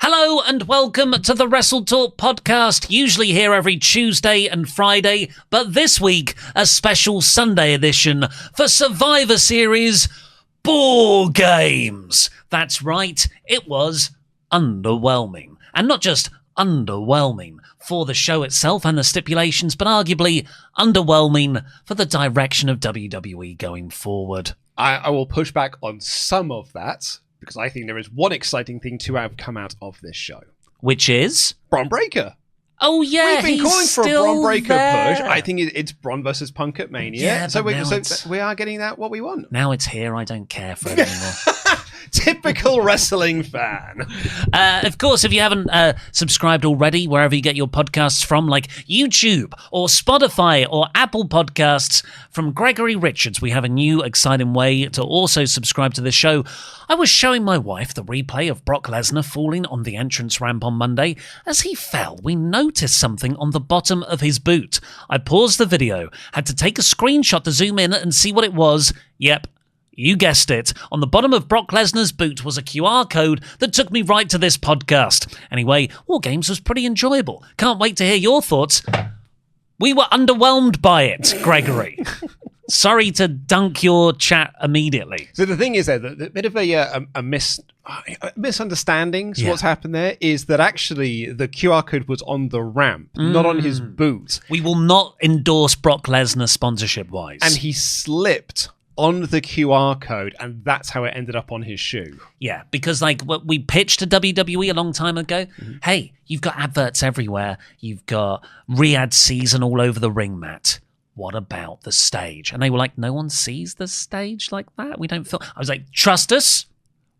Hello and welcome to the WrestleTalk podcast, usually here every Tuesday and Friday, but this week a special Sunday edition for Survivor Series WarGames. That's right, it was underwhelming. And not just underwhelming for the show itself and the stipulations, but arguably underwhelming for the direction of WWE going forward. I will push back on some of that, because I think there is one exciting thing to have come out of this show. Which is? Braun Breaker. Oh, yeah, We've been calling for a Braun Breaker push. I think it's Braun versus Punk at Mania. Yeah, so but we are getting that what we want. Now it's here, I don't care for it anymore. Typical wrestling fan. Of course, if you haven't subscribed already, wherever you get your podcasts from, like YouTube or Spotify or Apple Podcasts, from Gregory Richards, we have a new exciting way to also subscribe to the show. I was showing my wife the replay of Brock Lesnar falling on the entrance ramp on Monday. As he fell, we noticed something on the bottom of his boot. I paused the video, had to take a screenshot to zoom in and see what it was. Yep. You guessed it. On the bottom of Brock Lesnar's boot was a QR code that took me right to this podcast. Anyway, WarGames was pretty enjoyable. Can't wait to hear your thoughts. We were underwhelmed by it, Gregory. Sorry to dunk your chat immediately. So the thing is, there, a bit of a misunderstanding. So what's happened there is that actually the QR code was on the ramp, not on his boot. We will not endorse Brock Lesnar sponsorship-wise. And he slipped on the QR code, and that's how it ended up on his shoe. Yeah, because like what we pitched to WWE a long time ago, hey, you've got adverts everywhere. You've got Riyadh season all over the ring mat. What about the stage? And they were like, no one sees the stage like that. We don't feel... I was like, trust us.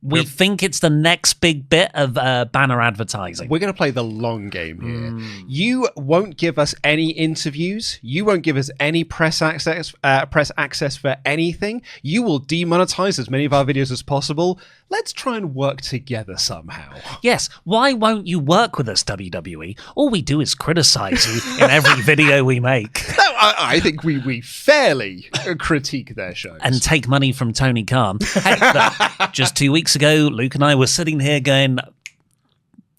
We think it's the next big bit of banner advertising. We're going to play the long game here. You won't give us any interviews. You won't give us any press access for anything. You will demonetize as many of our videos as possible. Let's try and work together somehow. Yes. Why won't you work with us, WWE? All we do is criticize you in every video we make. No, I think we fairly critique their shows. And take money from Tony Khan. Hey, look, just 2 weeks ago, Luke and I were sitting here going,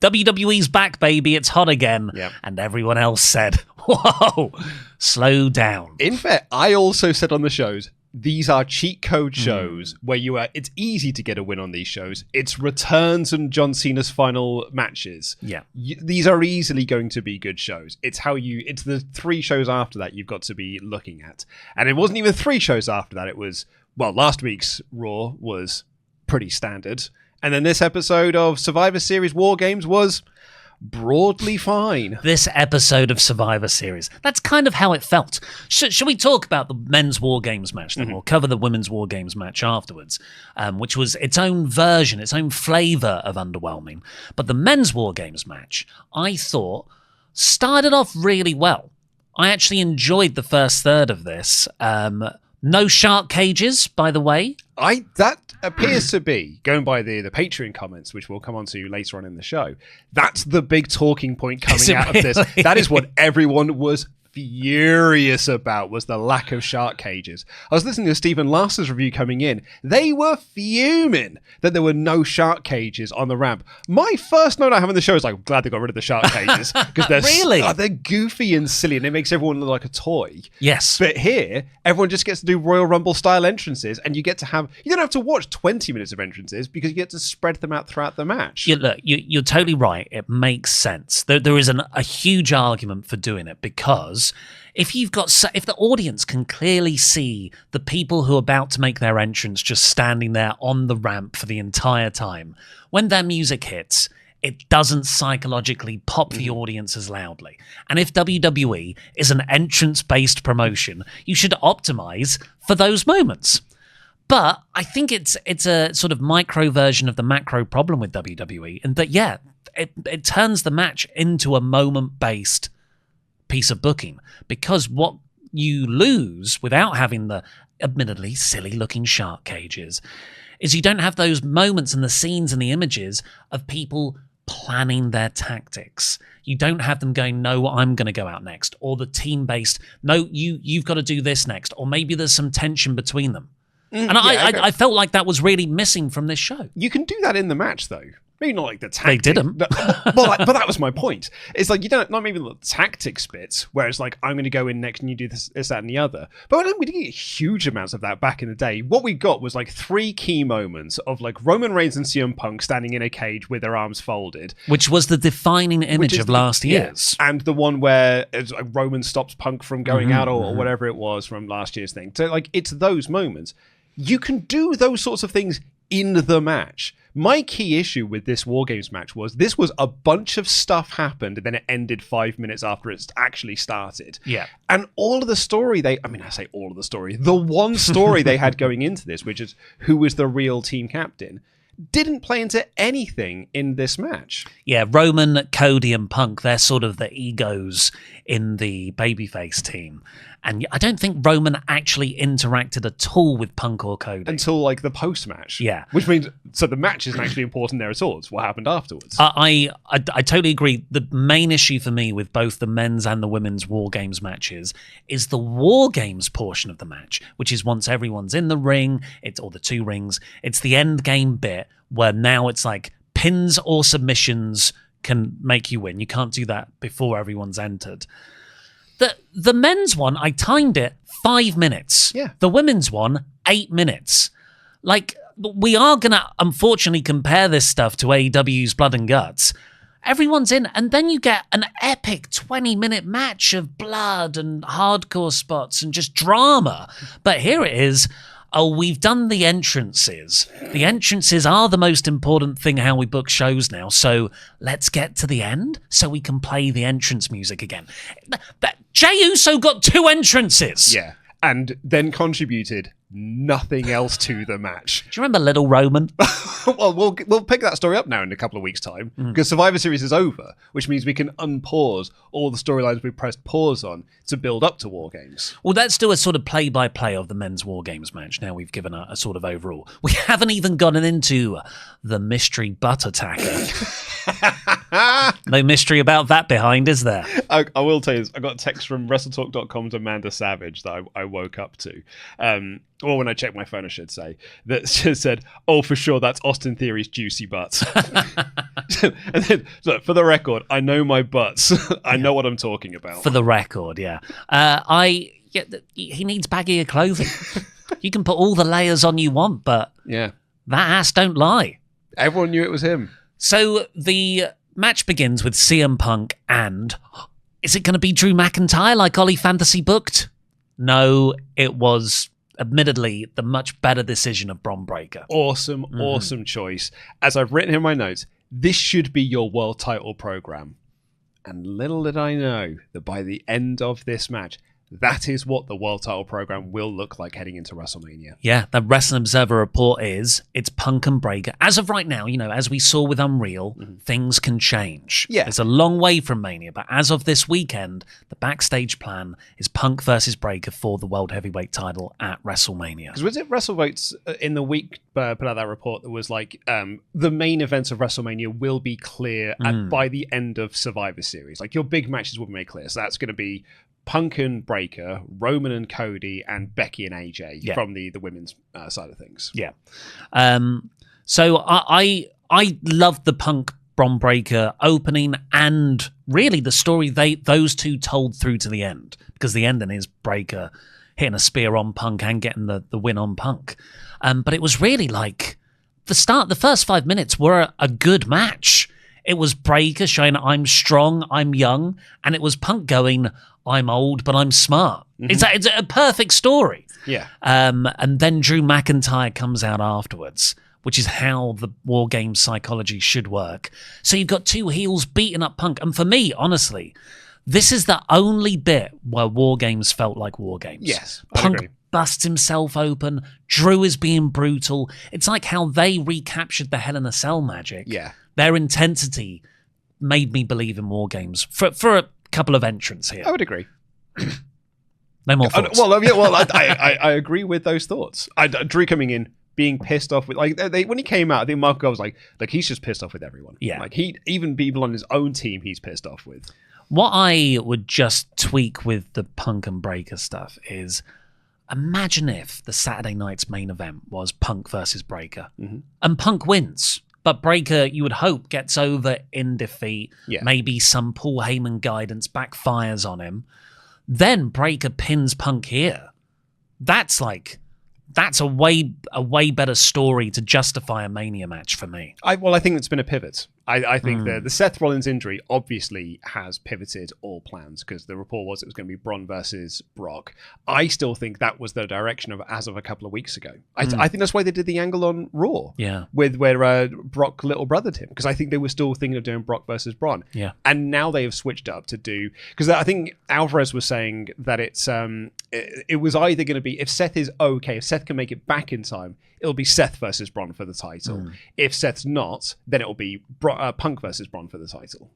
WWE's back, baby, it's hot again. Yep. And everyone else said, whoa, slow down. In fact, I also said on the shows, these are cheat code shows where it's easy to get a win on these shows. It's returns and John Cena's final matches. Yeah. These are easily going to be good shows. It's the 3 shows after that you've got to be looking at. And it wasn't even 3 shows after that. It was, last week's Raw was pretty standard. And then this episode of Survivor Series WarGames was broadly fine. This episode of Survivor Series, that's kind of how it felt. Shall we talk about the men's WarGames match then? We'll cover the women's WarGames match afterwards, which was its own version, its own flavour of underwhelming. But the men's WarGames match, I thought, started off really well. I actually enjoyed the first third of this. No shark cages, by the way. That appears to be, going by the Patreon comments, which we'll come on to later on in the show, that's the big talking point coming out of this. That is what everyone was furious about, was the lack of shark cages. I was listening to Stephen Lars's review coming in. They were fuming that there were no shark cages on the ramp. My first note I have on the show is like, I'm glad they got rid of the shark cages, because they're goofy and silly, and it makes everyone look like a toy. Yes. But here, everyone just gets to do Royal Rumble style entrances, and you don't have to watch 20 minutes of entrances, because you get to spread them out throughout the match. You're totally right. It makes sense. There is a huge argument for doing it, because if the audience can clearly see the people who are about to make their entrance just standing there on the ramp for the entire time, when their music hits, it doesn't psychologically pop the audience as loudly. And if WWE is an entrance-based promotion, you should optimize for those moments. But I think it's a sort of micro version of the macro problem with WWE, and that, it turns the match into a moment-based piece of booking, because what you lose without having the admittedly silly looking shark cages is you don't have those moments and the scenes and the images of people planning their tactics. You don't have them going, no, I'm going to go out next, or the team based, no, you've got to do this next, or maybe there's some tension between them. And I felt like that was really missing from this show. You can do that in the match, though. Maybe not like the tactic. They didn't. But that was my point. It's like, you don't, not maybe the tactics bits, where it's like, I'm going to go in next and you do this, that, and the other. But we didn't get huge amounts of that back in the day. What we got was like 3 key moments of like Roman Reigns and CM Punk standing in a cage with their arms folded. Which was the defining image of last year's. Yeah. And the one where it's like Roman stops Punk from going out or whatever it was from last year's thing. So like, it's those moments. You can do those sorts of things in the match. My key issue with this WarGames match was this was a bunch of stuff happened and then it ended 5 minutes after it's actually started. Yeah. And all of the story I say all of the story, the one story they had going into this, which is who was the real team captain, didn't play into anything in this match. Yeah, Roman, Cody, and Punk, they're sort of the egos in the babyface team. And I don't think Roman actually interacted at all with Punk or Cody. Until, like, the post-match. Yeah. Which means, so the match isn't actually important there at all. It's what happened afterwards. I totally agree. The main issue for me with both the men's and the women's WarGames matches is the WarGames portion of the match, which is once everyone's in the ring, or the 2 rings, it's the end game bit where now it's like pins or submissions can make you win. You can't do that before everyone's entered. The men's one, I timed it 5 minutes. Yeah. The women's one, 8 minutes. Like, we are going to, unfortunately, compare this stuff to AEW's Blood and Guts. Everyone's in, and then you get an epic 20-minute match of blood and hardcore spots and just drama. But here it is. Oh, we've done the entrances. The entrances are the most important thing how we book shows now. So let's get to the end so we can play the entrance music again. Jey Uso got 2 entrances. Yeah. And then contributed nothing else to the match. Do you remember Little Roman? Well, we'll pick that story up now in a couple of weeks' time because Survivor Series is over, which means we can unpause all the storylines we pressed pause on to build up to WarGames. Well, let's do a sort of play-by-play of the men's WarGames match. Now we've given a sort of overall. We haven't even gotten into the mystery butt attacker. No mystery about that behind, is there? I will tell you this. I got a text from WrestleTalk.com's Amanda Savage that I woke up to. Or when I checked my phone, I should say, that said, "Oh, for sure, that's Austin Theory's juicy butts." And then, look, for the record, I know my butts. I know what I'm talking about. For the record, yeah. He needs baggier clothing. You can put all the layers on you want, but yeah, that ass don't lie. Everyone knew it was him. So the match begins with CM Punk and... Is it going to be Drew McIntyre like Ollie Fantasy booked? No, it was... admittedly, the much better decision of Bron Breakker. Awesome choice. As I've written in my notes, this should be your world title program. And little did I know that by the end of this match, that is what the world title program will look like heading into WrestleMania. Yeah, the Wrestling Observer report it's Punk and Breakker. As of right now, as we saw with Unreal, things can change. Yeah. It's a long way from Mania, but as of this weekend, the backstage plan is Punk versus Breakker for the World Heavyweight title at WrestleMania. Because was it WrestleVotes in the week put out that report that was like, the main events of WrestleMania will be clear by the end of Survivor Series. Like, your big matches will be made clear. So that's going to be Punk and Breakker, Roman and Cody, and Becky and AJ from the women's side of things. Yeah. So I loved the Punk Bron Breakker opening and really the story those two told through to the end, because the ending is Breakker hitting a spear on Punk and getting the win on Punk. But it was really like the first 5 minutes were a good match. It was Breakker showing I'm strong, I'm young, and it was Punk going, I'm old, but I'm smart. It's a perfect story. Yeah. And then Drew McIntyre comes out afterwards, which is how the WarGames psychology should work. So you've got 2 heels beating up Punk. And for me, honestly, this is the only bit where WarGames felt like WarGames. Yes, Punk agree. busts himself open. Drew is being brutal. It's like how they recaptured the Hell in a Cell magic. Yeah. Their intensity made me believe in WarGames for a couple of entrants here. I would agree. No more thoughts. I agree with those thoughts. Drew coming in, being pissed off with, like, when he came out, I think Marco was like, he's just pissed off with everyone. Yeah. Like, even people on his own team, he's pissed off with. What I would just tweak with the Punk and Breakker stuff is, imagine if the Saturday night's main event was Punk versus Breakker, and Punk wins. But Breakker, you would hope, gets over in defeat. Yeah. Maybe some Paul Heyman guidance backfires on him. Then Breakker pins Punk here. That's a way better story to justify a Mania match for me. I think it's been a pivot. I think the Seth Rollins injury obviously has pivoted all plans, because the report was it was going to be Braun versus Brock. I still think that was the direction as of a couple of weeks ago. I think that's why they did the angle on Raw. Yeah. Where Brock little brothered him, because I think they were still thinking of doing Brock versus Braun. Yeah. And now they have switched up to do, because I think Alvarez was saying that it was either going to be, if Seth is okay, if Seth can make it back in time, it'll be Seth versus Braun for the title. If Seth's not, then it'll be Punk versus Braun for the title.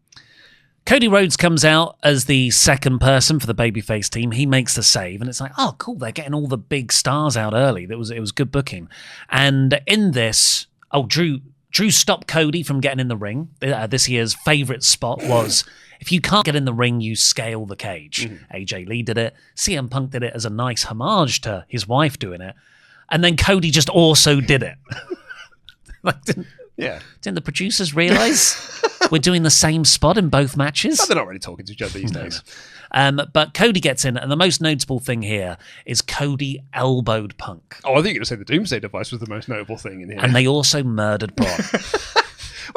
Cody Rhodes comes out as the second person for the babyface team. He makes the save, and it's like, oh, cool, they're getting all the big stars out early. It was good booking. And in this, Drew stopped Cody from getting in the ring. This year's favourite spot was, if you can't get in the ring, you scale the cage. AJ Lee did it. CM Punk did it as a nice homage to his wife doing it. And then Cody just also did it. Didn't the producers realise we're doing the same spot in both matches? But they're not really talking to each other these days. But Cody gets in, and the most notable thing here is Cody elbowed Punk. Oh, I think you were going to say the Doomsday Device was the most notable thing in here. And they also murdered Braun.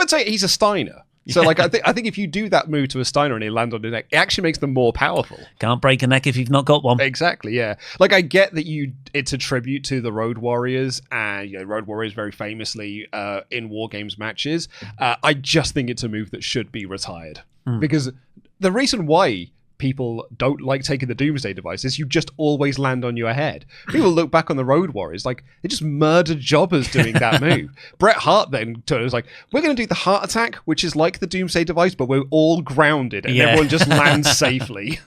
I'd say he's a Steiner. So, I think if you do that move to a Steiner and he land on your neck, it actually makes them more powerful. Can't break a neck if you've not got one. Exactly, yeah. I get that it's a tribute to the Road Warriors, and Road Warriors very famously in WarGames matches. I just think it's a move that should be retired, because the reason why people don't like taking the Doomsday Device is you just always land on your head. People look back on the Road Warriors like they just murdered jobbers doing that move. Bret Hart then was like, we're going to do the heart attack, which is like the Doomsday Device, but we're all grounded and everyone just lands safely.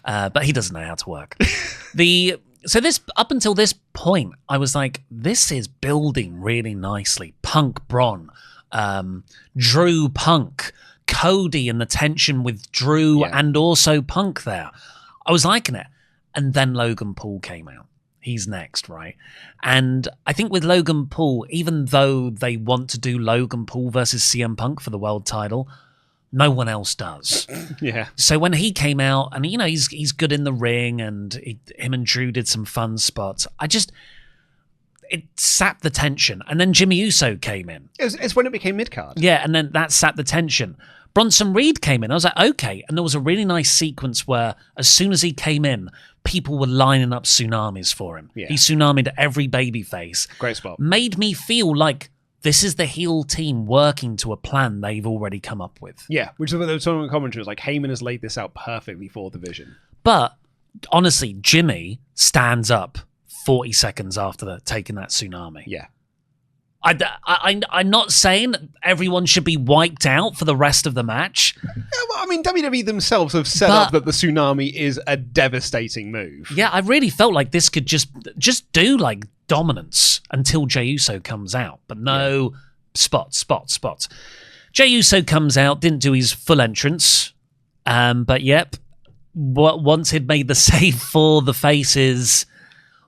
But he doesn't know how to work. So this, up until this point, I was like, this is building really nicely. Punk, Braun, Drew, Punk, Cody, and the tension with Drew and also Punk there. I was liking it. And then Logan Paul came out. He's next, right? And I think with Logan Paul, even though they want to do Logan Paul versus CM Punk for the world title, no one else does. Yeah. So when he came out, and he's good in the ring, and him and Drew did some fun spots, it sapped the tension. And then Jimmy Uso came in. It's when it became mid-card. Yeah, and then that sapped the tension. Bronson Reed came in. I was like, okay. And there was a really nice sequence where as soon as he came in, people were lining up tsunamis for him. Yeah. He tsunamied every babyface. Great spot. Made me feel like this is the heel team working to a plan they've already come up with. Yeah, which is what the tournament commentary was like, Heyman has laid this out perfectly for the Vision. But honestly, Jimmy stands up 40 seconds after taking that tsunami. Yeah. I'm not saying everyone should be wiped out for the rest of the match. Yeah, well, I mean, WWE themselves have set up that the tsunami is a devastating move. Yeah, I really felt like this could just do like dominance until Jey Uso comes out. But no, spots. Jey Uso comes out, didn't do his full entrance. But once he'd made the save for the faces,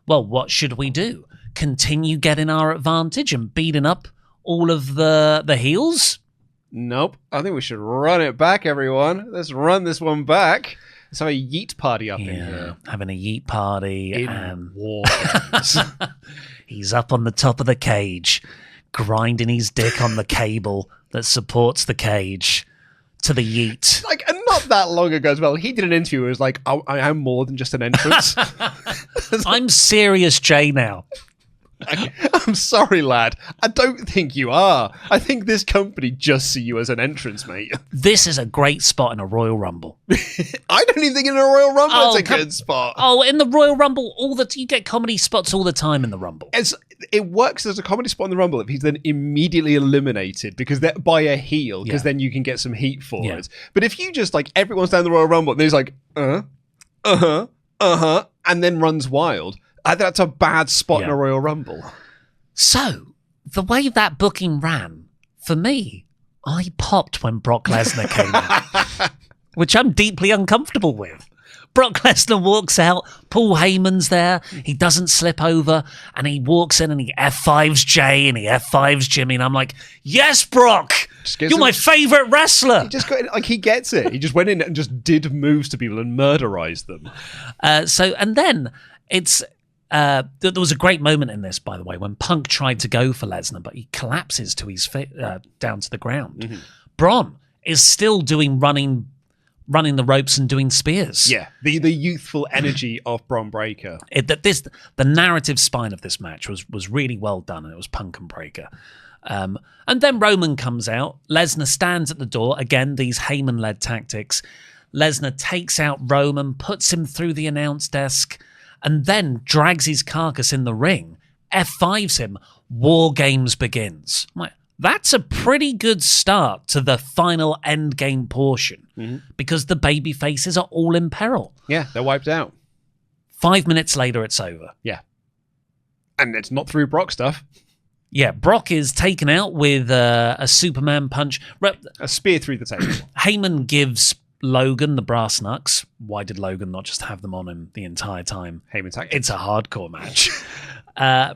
well, what should we do? Continue getting our advantage and beating up all of the heels? Nope. I think we should run it back, everyone. Let's run this one back. Let's have a yeet party up in here. Having a yeet party. In and WarGames. He's up on the top of the cage, grinding his dick on the cable that supports the cage to the yeet. And not that long ago as well, he did an interview where he was like, I am more than just an entrance. I'm serious Jay now. I'm sorry, lad. I don't think you are. I think this company just see you as an entrance, mate. This is a great spot in a Royal Rumble. I don't even think in a Royal Rumble it's a good spot. Oh, in the Royal Rumble, you get comedy spots all the time in the Rumble. It works as a comedy spot in the Rumble if he's then immediately eliminated by a heel, because then you can get some heat for it. But if you just everyone's down the Royal Rumble and he's like, and then runs wild, that's a bad spot in a Royal Rumble. So, the way that booking ran, for me, I popped when Brock Lesnar came out, which I'm deeply uncomfortable with. Brock Lesnar walks out. Paul Heyman's there. He doesn't slip over. And he walks in and he F5s Jay and he F5s Jimmy. And I'm like, yes, Brock. You're my favorite wrestler. He just got like he gets it. He just went in and just did moves to people and murderized them. And then it's there was a great moment in this, by the way, when Punk tried to go for Lesnar, but he collapses to his down to the ground. Mm-hmm. Braun is still doing running the ropes and doing spears. Yeah, the youthful energy of Braun Breaker. The narrative spine of this match was really well done, and it was Punk and Breaker. And then Roman comes out. Lesnar stands at the door. Again, these Heyman-led tactics. Lesnar takes out Roman, puts him through the announce desk, and then drags his carcass in the ring, F5s him. WarGames begins. I'm like, that's a pretty good start to the final endgame portion, because the baby faces are all in peril. Yeah, they're wiped out. 5 minutes later, it's over. Yeah. And it's not through Brock stuff. Yeah, Brock is taken out with a Superman punch. A spear through the table. Heyman gives Logan the brass knucks. Why did Logan not just have them on him the entire time? Heyman tactics. It's a hardcore match.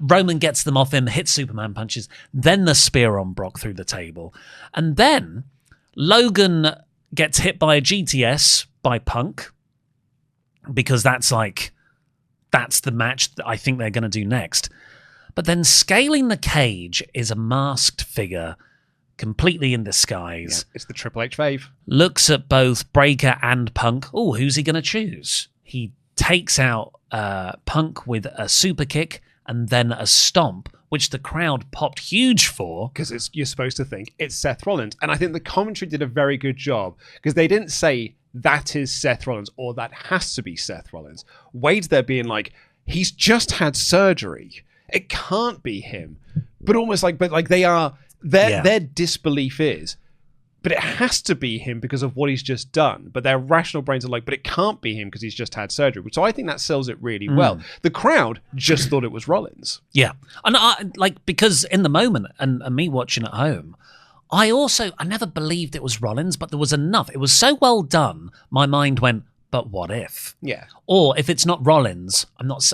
Roman gets them off him, hits Superman punches, then the spear on Brock through the table. And then Logan gets hit by a GTS by Punk, because that's the match that I think they're going to do next. But then scaling the cage is a masked figure, completely in disguise. Yeah, it's the Triple H fave. Looks at both Breaker and Punk. Oh, who's he going to choose? He takes out Punk with a super kick and then a stomp, which the crowd popped huge for. Because you're supposed to think it's Seth Rollins. And I think the commentary did a very good job, because they didn't say that is Seth Rollins or that has to be Seth Rollins. Wade's there being like, he's just had surgery. It can't be him. But almost like, their disbelief is, but it has to be him because of what he's just done. But their rational brains are like, but it can't be him because he's just had surgery. So I think that sells it really well. The crowd just thought it was Rollins. Yeah. And because in the moment, and me watching at home, I never believed it was Rollins, but there was enough. It was so well done, my mind went, but what if? Yeah. Or if it's not Rollins, I'm not...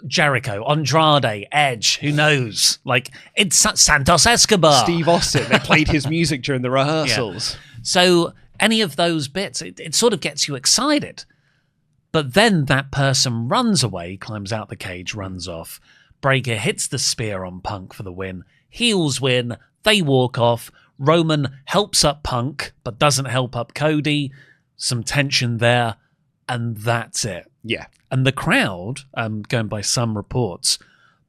Jericho, Andrade, Edge, who knows? Like, it's Santos Escobar. Steve Austin. They played his music during the rehearsals. Yeah. So any of those bits, it sort of gets you excited. But then that person runs away, climbs out the cage, runs off. Breaker hits the spear on Punk for the win. Heels win. They walk off. Roman helps up Punk, but doesn't help up Cody. Some tension there. And that's it. Yeah. And the crowd, going by some reports,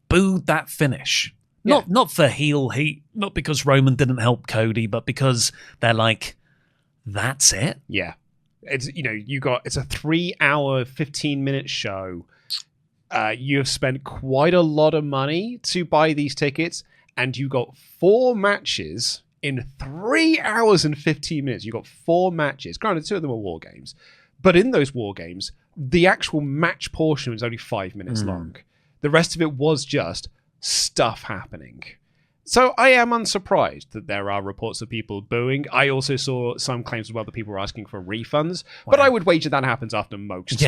booed that finish. Yeah. Not for heel heat, not because Roman didn't help Cody, but because they're like, that's it? Yeah. It's it's a 3-hour, 15-minute show. You have spent quite a lot of money to buy these tickets, and you got 4 matches in 3 hours and 15 minutes. You got 4 matches. Granted, 2 of them were WarGames. But in those WarGames, the actual match portion was only 5 minutes long. The rest of it was just stuff happening. So I am unsurprised that there are reports of people booing. I also saw some claims as well that people were asking for refunds. Wow. But I would wager that happens after most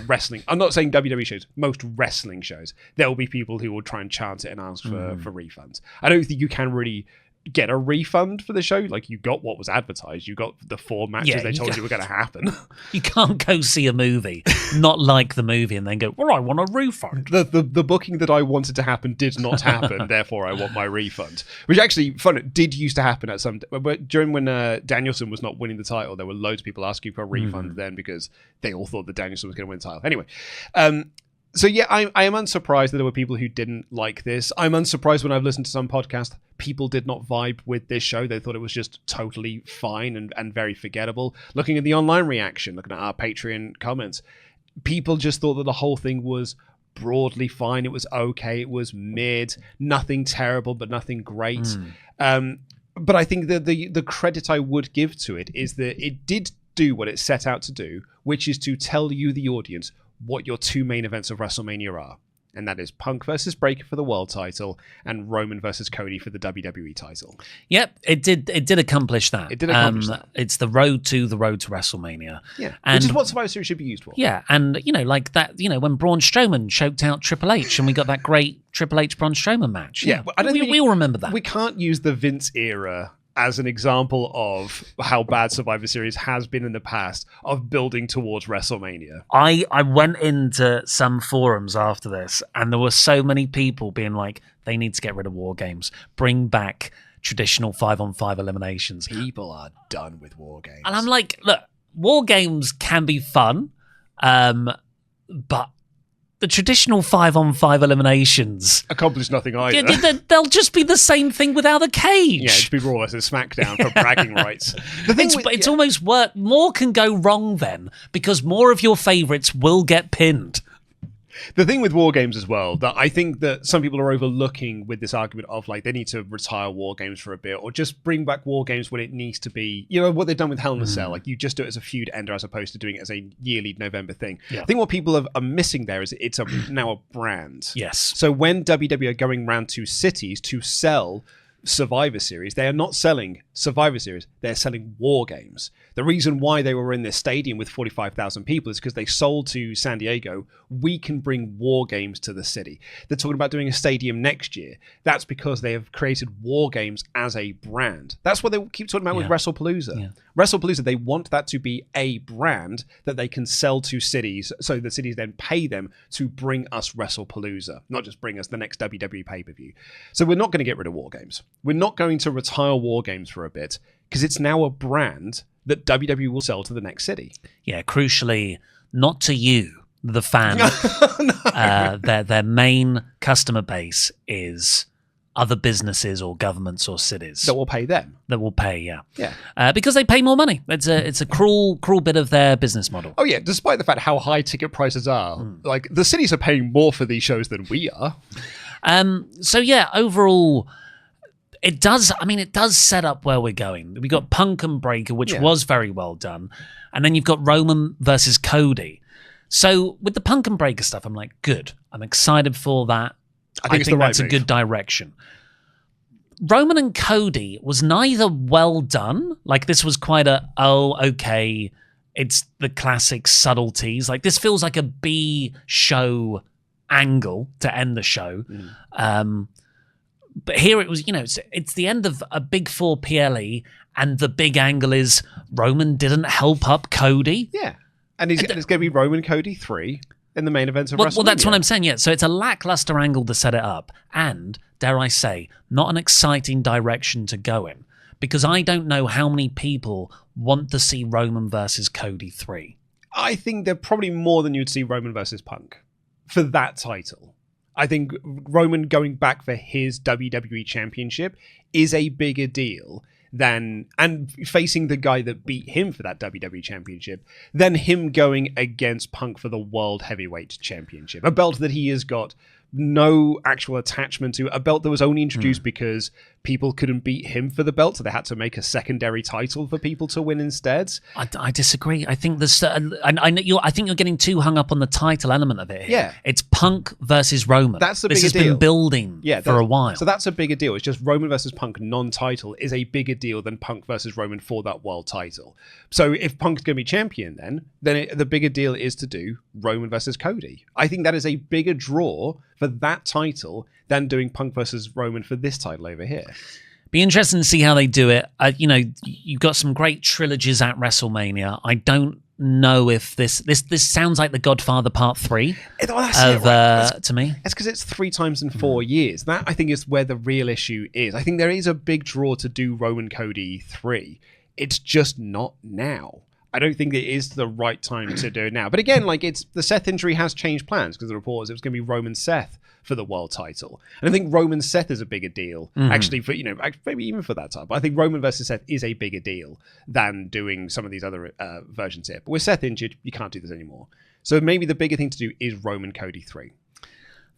wrestling. I'm not saying WWE shows, most wrestling shows. There will be people who will try and chance it and ask for refunds. I don't think you can really get a refund for the show. Like, you got what was advertised. You got the 4 matches they told you were going to happen. You can't go see a movie, not like the movie, and then go, well, I want a refund. The booking that I wanted to happen did not happen, therefore I want my refund. Which actually, fun, did used to happen at some... During when Danielson was not winning the title, there were loads of people asking for a refund then, because they all thought that Danielson was going to win the title. Anyway, so yeah, I am unsurprised that there were people who didn't like this. I'm unsurprised when I've listened to some podcasts, people did not vibe with this show. They thought it was just totally fine and very forgettable. Looking at the online reaction, looking at our Patreon comments, people just thought that the whole thing was broadly fine. It was okay. It was mid. Nothing terrible, but nothing great. But I think that the credit I would give to it is that it did do what it set out to do, which is to tell you, the audience, what your 2 main events of WrestleMania are. and that is Punk versus Breakker for the world title and Roman versus Cody for the WWE title. Yep, it did accomplish that. It did accomplish that. It's the road to WrestleMania. Yeah, and, which is what Survivor Series should be used for. Yeah, and like that, when Braun Strowman choked out Triple H, and we got that great Triple H Braun Strowman match. Yeah, we all remember that. We can't use the Vince era as an example of how bad Survivor Series has been in the past of building towards WrestleMania. I went into some forums after this, and there were so many people being like, they need to get rid of WarGames, bring back traditional 5-on-5 eliminations. People are done with WarGames. And I'm like, look, WarGames can be fun, but the traditional 5-on-5 eliminations accomplish nothing either. They'll just be the same thing without a cage. Yeah, it'd be Raw versus SmackDown for bragging rights. It's almost work. More can go wrong then, because more of your favourites will get pinned. The thing with WarGames as well, that I think that some people are overlooking with this argument of like they need to retire WarGames for a bit or just bring back WarGames when it needs to be, what they've done with Hell in a Cell, like you just do it as a feud ender as opposed to doing it as a yearly November thing. Yeah. I think what people are missing there is it's now a brand. Yes. So when WWE are going around to cities to sell Survivor Series, they are not selling Survivor Series, they're selling WarGames. The reason why they were in this stadium with 45,000 people is because they sold to San Diego, we can bring WarGames to the city. They're talking about doing a stadium next year. That's because they have created WarGames as a brand. That's what they keep talking about with WrestlePalooza. Yeah. WrestlePalooza, they want that to be a brand that they can sell to cities, so the cities then pay them to bring us WrestlePalooza, not just bring us the next WWE pay-per-view. So we're not going to get rid of WarGames. We're not going to retire WarGames for a bit, because it's now a brand that WWE will sell to the next city. Yeah, crucially, not to you, the fan. No. Their main customer base is other businesses or governments or cities. That will pay them. That will pay, yeah. Yeah. Because they pay more money. It's a cruel bit of their business model. Oh, yeah, despite the fact how high ticket prices are, like the cities are paying more for these shows than we are. So, yeah, overall, it does set up where we're going. We got Punk and Breakker, which was very well done. And then you've got Roman versus Cody. So with the Punk and Breakker stuff, I'm like, good. I'm excited for that. I think that's a good direction. Roman and Cody was neither well done. Like this was quite okay. It's the classic subtleties. Like this feels like a B show angle to end the show. But here it was, it's the end of a Big Four PLE, and the big angle is Roman didn't help up Cody. Yeah. And it's going to be Roman Cody 3 in the main event of WrestleMania. Well, that's what I'm saying, yeah. So it's a lackluster angle to set it up. And, dare I say, not an exciting direction to go in. Because I don't know how many people want to see Roman versus Cody 3. I think they're probably more than you'd see Roman versus Punk for that title. I think Roman going back for his WWE Championship is a bigger deal and facing the guy that beat him for that WWE Championship than him going against Punk for the World Heavyweight Championship, a belt that he has got no actual attachment to, a belt that was only introduced because people couldn't beat him for the belt, so they had to make a secondary title for people to win instead. I disagree. I think I think you're getting too hung up on the title element of it here. Yeah. It's Punk versus Roman. That's a bigger deal. This has been building for a while. So that's a bigger deal. It's just Roman versus Punk non-title is a bigger deal than Punk versus Roman for that world title. So if Punk's going to be champion then the bigger deal is to do Roman versus Cody. I think that is a bigger draw for that title than doing Punk versus Roman for this title over here. Be interesting to see how they do it. You've got some great trilogies at WrestleMania. I don't know if this sounds like The Godfather Part 3 to me. It's because it's 3 times in 4 years. That, I think, is where the real issue is. I think there is a big draw to do Roman Cody 3. It's just not now. I don't think it is the right time to do it now. But again, the Seth injury has changed plans because the report was it was going to be Roman Seth for the world title. And I think Roman Seth is a bigger deal, actually, for maybe even for that time. But I think Roman versus Seth is a bigger deal than doing some of these other versions here. But with Seth injured, you can't do this anymore. So maybe the bigger thing to do is Roman Cody 3.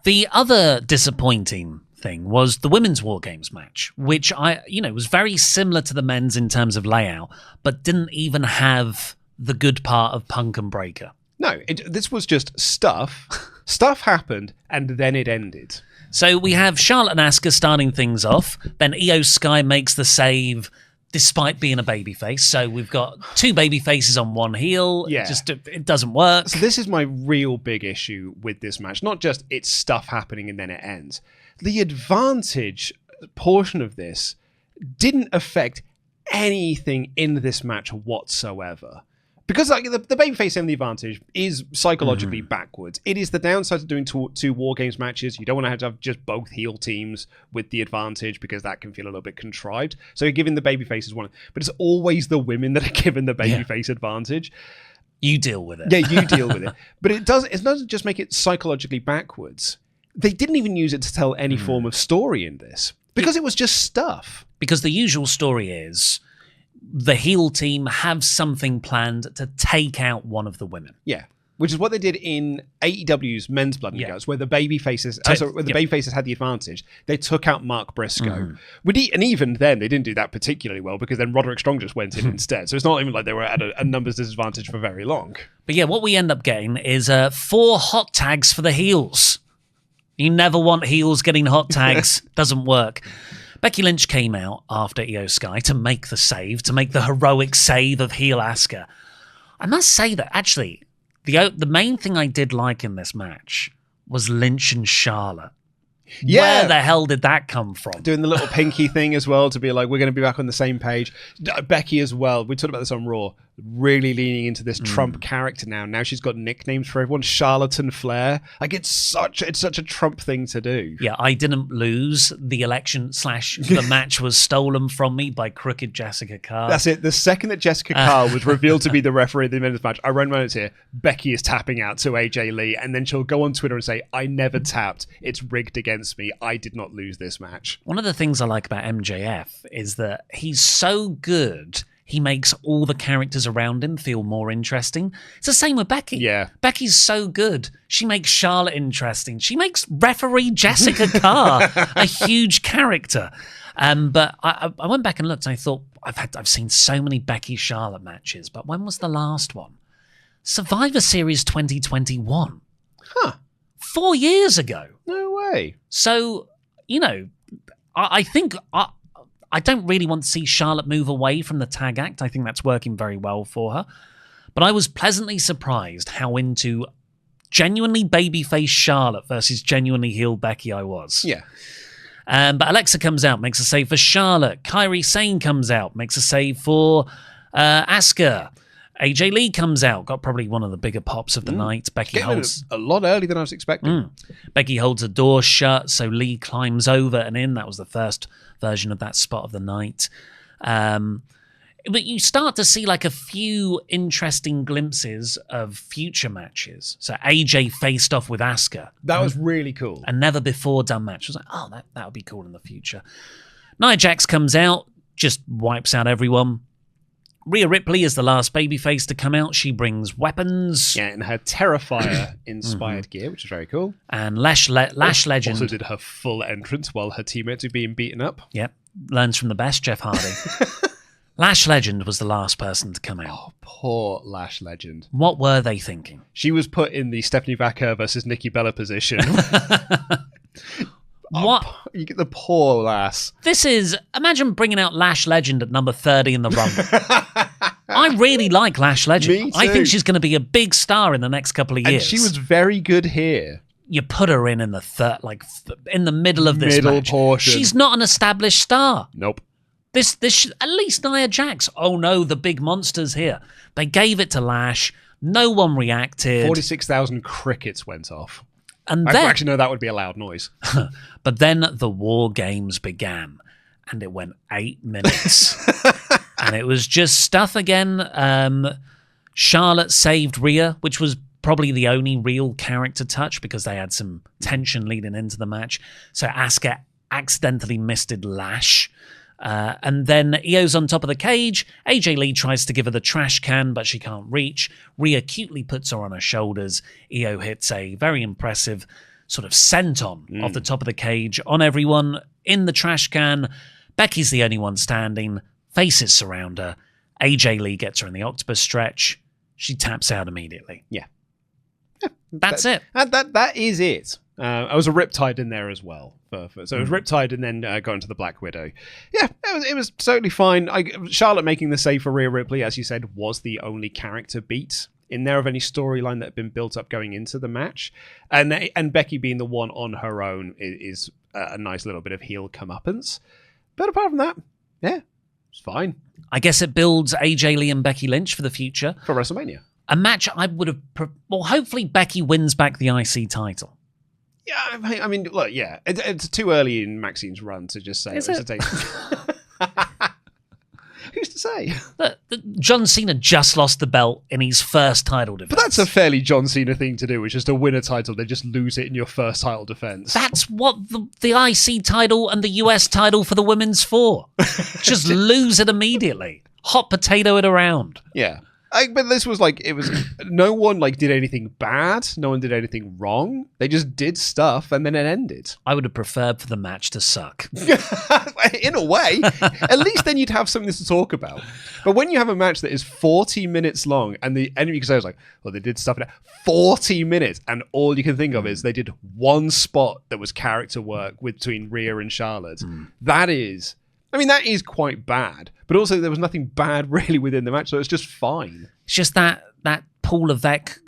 The other disappointing thing was the women's WarGames match, which was very similar to the men's in terms of layout, but didn't even have the good part of Punk and Breakker. No, this was just stuff Stuff happened, and then it ended. So we have Charlotte and Asuka starting things off. Then Io Sky makes the save despite being a babyface. So we've got two babyfaces on one heel. Yeah. It doesn't work. So this is my real big issue with this match. Not just it's stuff happening and then it ends. The advantage portion of this didn't affect anything in this match whatsoever. Because like the babyface and the advantage is psychologically backwards. It is the downside of doing two WarGames matches. You don't want to have just both heel teams with the advantage because that can feel a little bit contrived. So you're giving the babyfaces one. But it's always the women that are given the babyface advantage. You deal with it. Yeah, you deal with it. But it doesn't just make it psychologically backwards. They didn't even use it to tell any form of story in this. Because it was just stuff. Because the usual story is the heel team have something planned to take out one of the women. Yeah. Which is what they did in AEW's Men's Blood and Guts, where the babyfaces babyfaces had the advantage. They took out Mark Briscoe. And even then, they didn't do that particularly well because then Roderick Strong just went in instead. So it's not even like they were at a numbers disadvantage for very long. But yeah, what we end up getting is 4 hot tags for the heels. You never want heels getting hot tags. Doesn't work. Becky Lynch came out after Io Sky to make the save, to make the heroic save of heel Asuka. I must say that, actually, the main thing I did like in this match was Lynch and Charlotte. Yeah. Where the hell did that come from? Doing the little pinky thing as well to be like, we're going to be back on the same page. Becky as well. We talked about this on Raw. Really leaning into this Trump character now. Now she's got nicknames for everyone. Charlotte and Flair. Like it's such a Trump thing to do. Yeah, I didn't lose the election / the match was stolen from me by crooked Jessica Carr. That's it. The second that Jessica Carr was revealed to be the referee of the men's match, I ran my notes here. Becky is tapping out to AJ Lee, and then she'll go on Twitter and say, "I never tapped. It's rigged against me. I did not lose this match." One of the things I like about MJF is that he's so good. He makes all the characters around him feel more interesting. It's the same with Becky. Yeah. Becky's so good. She makes Charlotte interesting. She makes referee Jessica Carr a huge character. But I went back and looked and I thought, I've seen so many Becky Charlotte matches, but when was the last one? Survivor Series 2021. Huh. 4 years ago. No way. So, I think... I don't really want to see Charlotte move away from the tag act. I think that's working very well for her. But I was pleasantly surprised how into genuinely babyface Charlotte versus genuinely heel Becky I was. Yeah. But Alexa comes out, makes a save for Charlotte. Kairi Sane comes out, makes a save for Asuka. AJ Lee comes out, got probably one of the bigger pops of the night. Becky holds a lot earlier than I was expecting. Becky holds a door shut, so Lee climbs over and in. That was the first version of that spot of the night. But you start to see like a few interesting glimpses of future matches. So AJ faced off with Asuka. That was really cool. A never before done match. I was like, oh, that would be cool in the future. Nia Jax comes out, just wipes out everyone. Rhea Ripley is the last babyface to come out. She brings weapons. Yeah, in her Terrifier-inspired gear, which is very cool. And Lash Legend... also did her full entrance while her teammates were being beaten up. Yep. Learns from the best, Jeff Hardy. Lash Legend was the last person to come out. Oh, poor Lash Legend. What were they thinking? She was put in the Stephanie Vacquer versus Nikki Bella position. What? You get the poor lass. This is... Imagine bringing out Lash Legend at number 30 in the Rumble. I really like Lash Legend. Me too. I think she's going to be a big star in the next couple of years. And she was very good here. You put her in the third, in the middle of this middle match. portion. She's not an established star. Nope. This at least Nia Jax. Oh no, the big monster's here. They gave it to Lash. No one reacted. 46,000 crickets went off. And I then, actually know that would be a loud noise. But then the War Games began, and it went 8 minutes. And it was just stuff again. Charlotte saved Rhea, which was probably the only real character touch because they had some tension leading into the match. So Asuka accidentally misted Lash. And then Io's on top of the cage. AJ Lee tries to give her the trash can, but she can't reach. Rhea cutely puts her on her shoulders. Io hits a very impressive sort of senton off the top of the cage on everyone in the trash can. Becky's the only one standing. Faces surround her. AJ Lee gets her in the octopus stretch. She taps out immediately. Yeah. That's it. That is it. I was a Riptide in there as well. So it was Riptide and then going to the Black Widow. Yeah, it was totally fine. Charlotte making the save for Rhea Ripley, as you said, was the only character beat in there of any storyline that had been built up going into the match. And Becky being the one on her own is a nice little bit of heel comeuppance. But apart from that, yeah, it's fine. I guess it builds AJ Lee and Becky Lynch for the future. For WrestleMania. A match I would have... Well, hopefully Becky wins back the IC title. Yeah, I mean, look, yeah. It's too early in Maxine's run to just say... Is it? Who's to say? John Cena just lost the belt in his first title defense. But that's a fairly John Cena thing to do, which is to win a title, then just lose it in your first title defense. That's what the IC title and the US title for the women's for. Just lose it immediately. Hot potato it around. Yeah. But this was no one did anything bad. No one did anything wrong. They just did stuff and then it ended. I would have preferred for the match to suck. In a way. At least then you'd have something to talk about. But when you have a match that is 40 minutes long and the enemy can say was well, they did stuff in 40 minutes and all you can think of is they did one spot that was character work between Rhea and Charlotte. That is quite bad, but also there was nothing bad really within the match, so it's just fine. It's just that Paul Levesque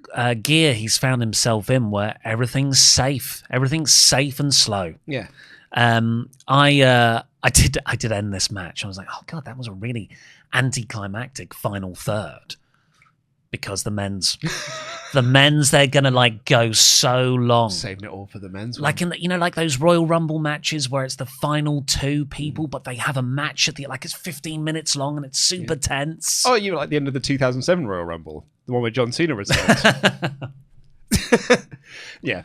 gear he's found himself in where everything's safe and slow. Yeah. I did end this match. I was like, oh God, that was a really anticlimactic final third. Because the men's, they're gonna go so long, saving it all for the men's. Like in like those Royal Rumble matches where it's the final two people, but they have a match at the it's 15 minutes long and it's super tense. Oh, you were like the end of the 2007 Royal Rumble, the one where John Cena returned. Yeah,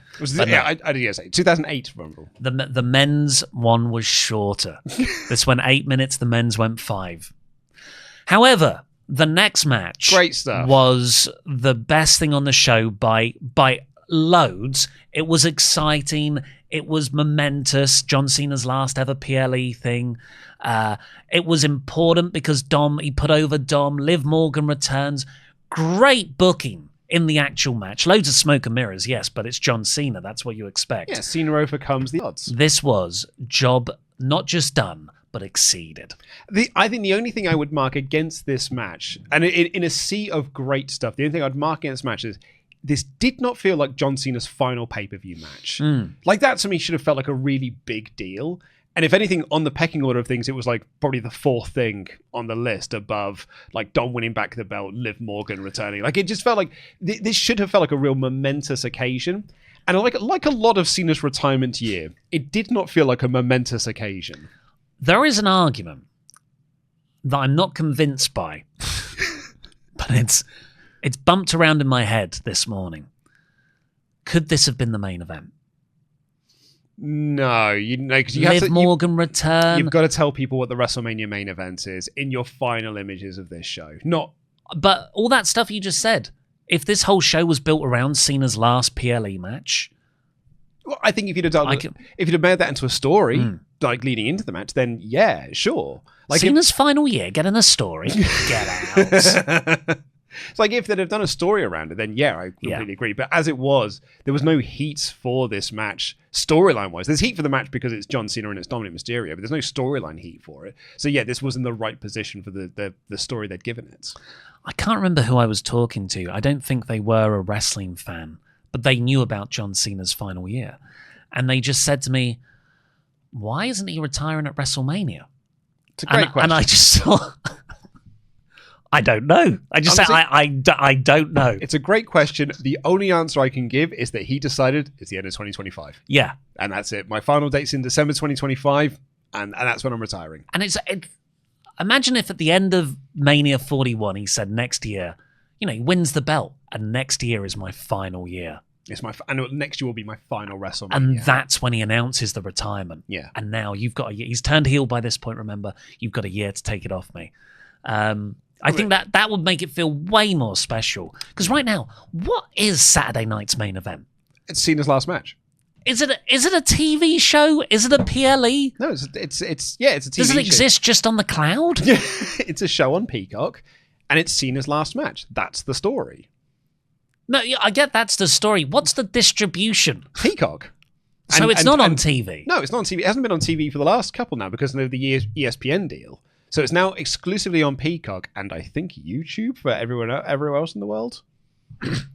I did say 2008 Rumble. The men's one was shorter. This went 8 minutes. The men's went 5. However, the next match, great stuff, was the best thing on the show by loads. It was exciting. It was momentous. John Cena's last ever PLE thing. It was important because he put over Dom. Liv Morgan returns. Great booking in the actual match. Loads of smoke and mirrors, yes, but it's John Cena. That's what you expect. Yeah, Cena overcomes the odds. This was job not just done, but exceeded. I think the only thing I would mark against this match, and in a sea of great stuff, the only thing I'd mark against this match is this did not feel like John Cena's final pay-per-view match. Like that to me should have felt like a really big deal. And if anything, on the pecking order of things, it was probably the fourth thing on the list above Dom winning back the belt, Liv Morgan returning. It just felt like this should have felt like a real momentous occasion. And like a lot of Cena's retirement year, it did not feel like a momentous occasion. There is an argument that I'm not convinced by, but it's bumped around in my head this morning. Could this have been the main event? No, because you Liv Morgan return. You've got to tell people what the WrestleMania main event is in your final images of this show. But all that stuff you just said, if this whole show was built around Cena's last PLE match... Well, I think if you'd made that into a story, leading into the match, then yeah, sure. Cena's final year, get in a story, get out. It's if they'd have done a story around it, then yeah, I completely agree. But as it was, there was no heat for this match storyline-wise. There's heat for the match because it's John Cena and it's Dominik Mysterio, but there's no storyline heat for it. So yeah, this was in the right position for the story they'd given it. I can't remember who I was talking to. I don't think they were a wrestling fan, but they knew about John Cena's final year. And they just said to me, why isn't he retiring at WrestleMania? It's a great question. And I just thought... I don't know. I just said I don't know. It's a great question. The only answer I can give is that he decided it's the end of 2025. Yeah. And that's it. My final date's in December 2025, and that's when I'm retiring. And imagine if at the end of Mania 41 he said next year, he wins the belt, and next year is my final year. And next year will be my final WrestleMania. And that's when he announces the retirement. Yeah. And now you've got a year. He's turned heel by this point, remember. You've got a year to take it off me. I think that would make it feel way more special. Because right now, what is Saturday night's main event? It's Cena's last match. Is it a TV show? Is it a PLE? No, it's a TV Does it exist just on the cloud? It's a show on Peacock, and it's Cena's last match. That's the story. No, I get that's the story. What's the distribution? Peacock. So it's not on TV? No, it's not on TV. It hasn't been on TV for the last couple now because of the ESPN deal. So it's now exclusively on Peacock and I think YouTube for everywhere else in the world.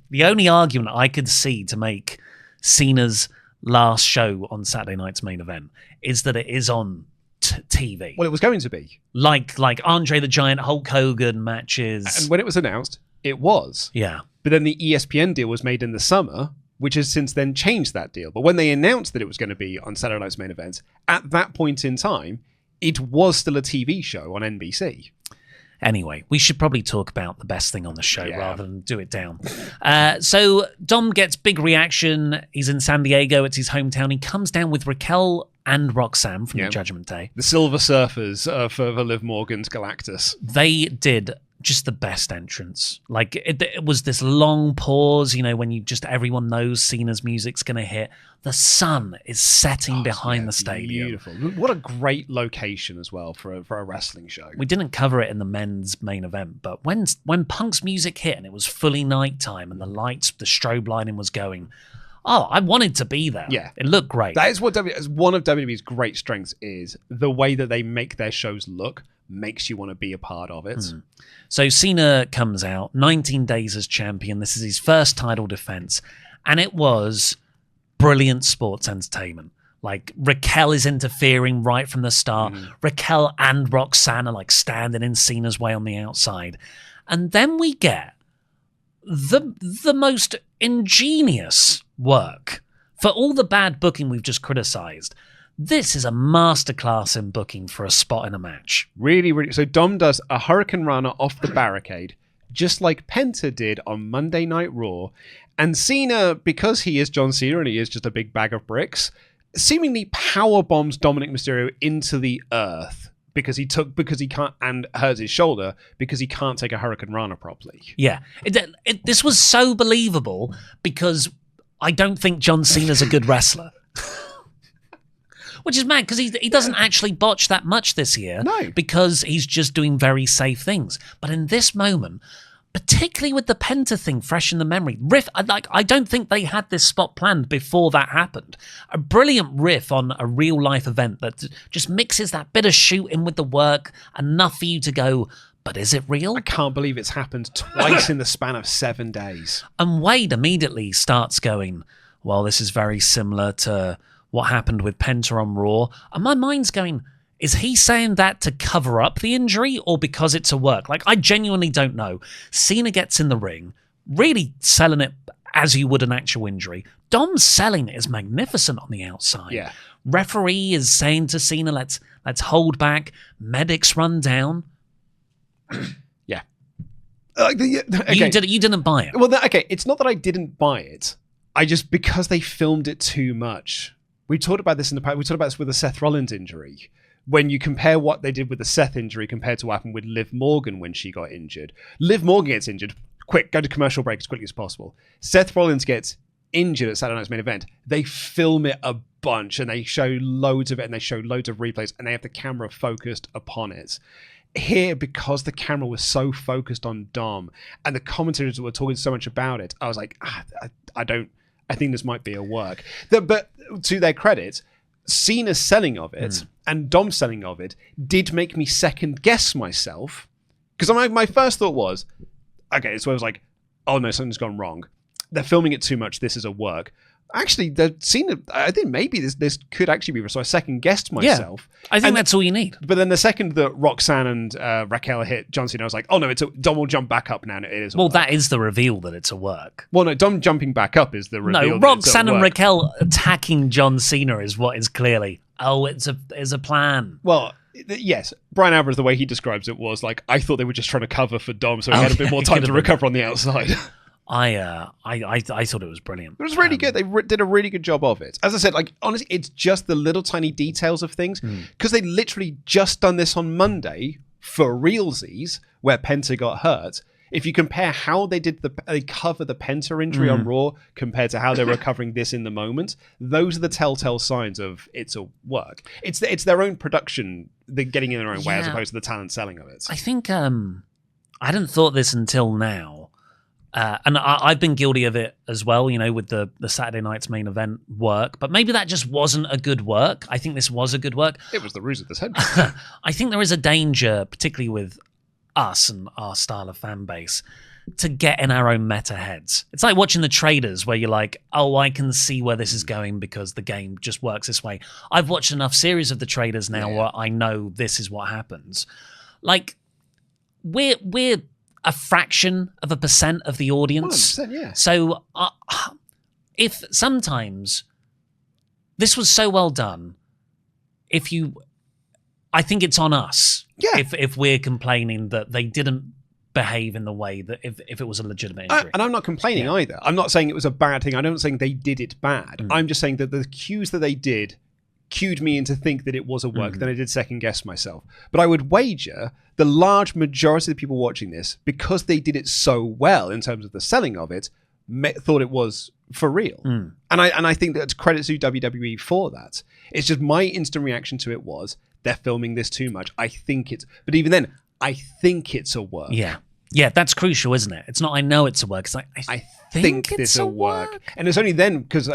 The only argument I could see to make Cena's last show on Saturday night's main event is that it is on TV. Well, it was going to be. Like Andre the Giant, Hulk Hogan matches. And when it was announced, it was. Yeah. But then the ESPN deal was made in the summer, which has since then changed that deal. But when they announced that it was going to be on Saturday night's main event, at that point in time, it was still a TV show on NBC. Anyway, we should probably talk about the best thing on the show rather than do it down. So Dom gets big reaction. He's in San Diego. It's his hometown. He comes down with Raquel and Roxanne from the Judgment Day. The Silver Surfers for Liv Morgan's Galactus. They did just the best entrance. Like it was this long pause, when you just everyone knows Cena's music's going to hit. The sun is setting behind the stadium. Beautiful. What a great location as well for a wrestling show. We didn't cover it in the men's main event, but when Punk's music hit and it was fully nighttime and the lights, the strobe lighting was going, I wanted to be there. Yeah. It looked great. That is what one of WWE's great strengths is. The way that they make their shows look makes you want to be a part of it. So Cena comes out, 19 days as champion. This is his first title defense. And it was brilliant sports entertainment. Like Raquel is interfering right from the start. Raquel and Roxanne are like standing in Cena's way on the outside. And then we get the most ingenious work. For all the bad booking we've just criticized, this is a masterclass in booking for a spot in a match. Really, really. So Dom does a Hurricane Rana off the barricade, just like Penta did on Monday Night Raw. And Cena, because he is John Cena and he is just a big bag of bricks, seemingly power bombs Dominik Mysterio into the earth because he can't, and hurts his shoulder because he can't take a Hurricane Rana properly. Yeah. This was so believable because I don't think John Cena's a good wrestler. Which is mad because he doesn't actually botch that much this year. No. Because he's just doing very safe things. But in this moment, particularly with the Penta thing fresh in the memory, I don't think they had this spot planned before that happened. A brilliant riff on a real life event that just mixes that bit of shooting with the work, enough for you to go, but is it real? I can't believe it's happened twice in the span of 7 days. And Wade immediately starts going, well, this is very similar to what happened with Penta on Raw. And my mind's going, is he saying that to cover up the injury or because it's a work? Like, I genuinely don't know. Cena gets in the ring, really selling it as you would an actual injury. Dom's selling it is magnificent on the outside. Yeah. Referee is saying to Cena, let's hold back. Medics run down. Yeah. Okay. You didn't buy it. Well, it's not that I didn't buy it. Because they filmed it too much. We talked about this in the past. We talked about this with the Seth Rollins injury. When you compare what they did with the Seth injury compared to what happened with Liv Morgan when she got injured. Liv Morgan gets injured. Quick, go to commercial break as quickly as possible. Seth Rollins gets injured at Saturday night's main event. They film it a bunch and they show loads of it and they show loads of replays and they have the camera focused upon it. Here, because the camera was so focused on Dom and the commentators were talking so much about it, I was like, I think this might be a work. But to their credit, Cena's selling of it and Dom's selling of it did make me second guess myself. Because my first thought was, okay, so I was like, oh no, something's gone wrong. They're filming it too much. This is a work. Actually, Cena, I think maybe this could actually be. So I second guessed myself. Yeah, I think that's all you need. But then the second that Roxanne and Raquel hit John Cena, I was like, oh no, Dom will jump back up now. And it is. Well, that is the reveal that it's a work. Well, no, Dom jumping back up is the reveal. No, Roxanne and Raquel attacking John Cena is what is clearly. Oh, it's a plan. Well, yes, Brian Alvarez, the way he describes it was like, I thought they were just trying to cover for Dom, so he had a bit more time to recover on the outside. I thought it was brilliant. It was really good. They did a really good job of it. As I said, like honestly, it's just the little tiny details of things because they literally just done this on Monday for realsies where Penta got hurt. If you compare how they cover the Penta injury on Raw compared to how they were covering this in the moment, those are the telltale signs of it's a work. It's their own production, they're getting in their own way as opposed to the talent selling of it. I think I hadn't thought this until now. And I've been guilty of it as well, with the Saturday night's main event work. But maybe that just wasn't a good work. I think this was a good work. It was the ruse of the century. I think there is a danger, particularly with us and our style of fan base, to get in our own meta heads. It's like watching the traders where you're like, oh, I can see where this is going because the game just works this way. I've watched enough series of the traders now where I know this is what happens. Like, we're a fraction of a percent of the audience. 100%, yeah. So if sometimes this was so well done, I think it's on us. Yeah. If we're complaining that they didn't behave in the way that if it was a legitimate injury. And I'm not complaining either. I'm not saying it was a bad thing. I'm not saying they did it bad. I'm just saying that the cues that they did cued me into think that it was a work. Then I did second guess myself. But I would wager the large majority of the people watching this, because they did it so well in terms of the selling of it, thought it was for real. And I think that's credit to WWE for that. It's just my instant reaction to it was, they're filming this too much. But even then, I think it's a work. Yeah, that's crucial, isn't it? It's not, I know it's a work. It's like, I think this it's a work. And it's only then, because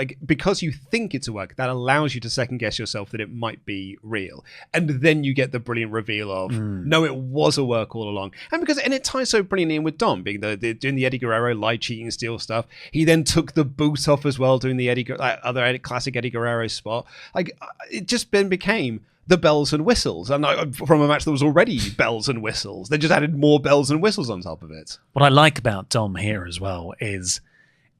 you think it's a work, that allows you to second guess yourself that it might be real. And then you get the brilliant reveal of, no, it was a work all along. And it ties so brilliantly in with Dom, being doing the Eddie Guerrero lie, cheating, steal stuff. He then took the boot off as well, doing the classic Eddie Guerrero spot. Like, it just became the bells and whistles, and from a match that was already bells and whistles, they just added more bells and whistles on top of it. What I like about Dom here as well is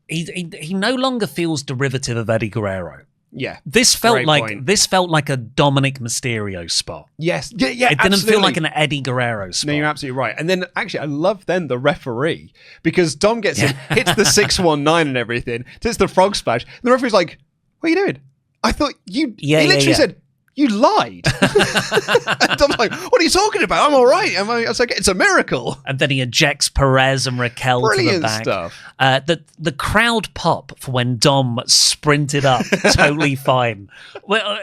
he no longer feels derivative of Eddie Guerrero. Yeah, this felt like a Dominik Mysterio spot. Yes, yeah, it didn't feel like an Eddie Guerrero spot. No, you're absolutely right. And then actually, I love the referee, because Dom gets him, hits the 619 and everything, hits the frog splash, and the referee's like, "What are you doing? I thought you." He literally said, "You lied." And Dom's like, "What are you talking about? I'm all right." I was like, "It's a miracle." And then he ejects Perez and Raquel Brilliant to the back. Stuff. The crowd pop for when Dom sprinted up, totally fine. Well,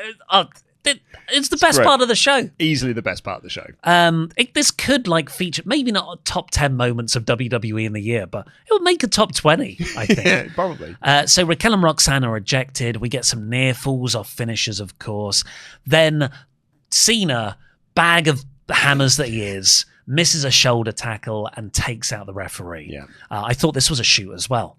it's the best part of the show. Easily the best part of the show. This could feature, maybe not top 10 moments of WWE in the year, but it would make a top 20, I think. Yeah, probably. So Raquel and Roxanne are ejected. We get some near falls off finishes, of course. Then Cena, bag of hammers that he is, misses a shoulder tackle and takes out the referee. Yeah. I thought this was a shoot as well.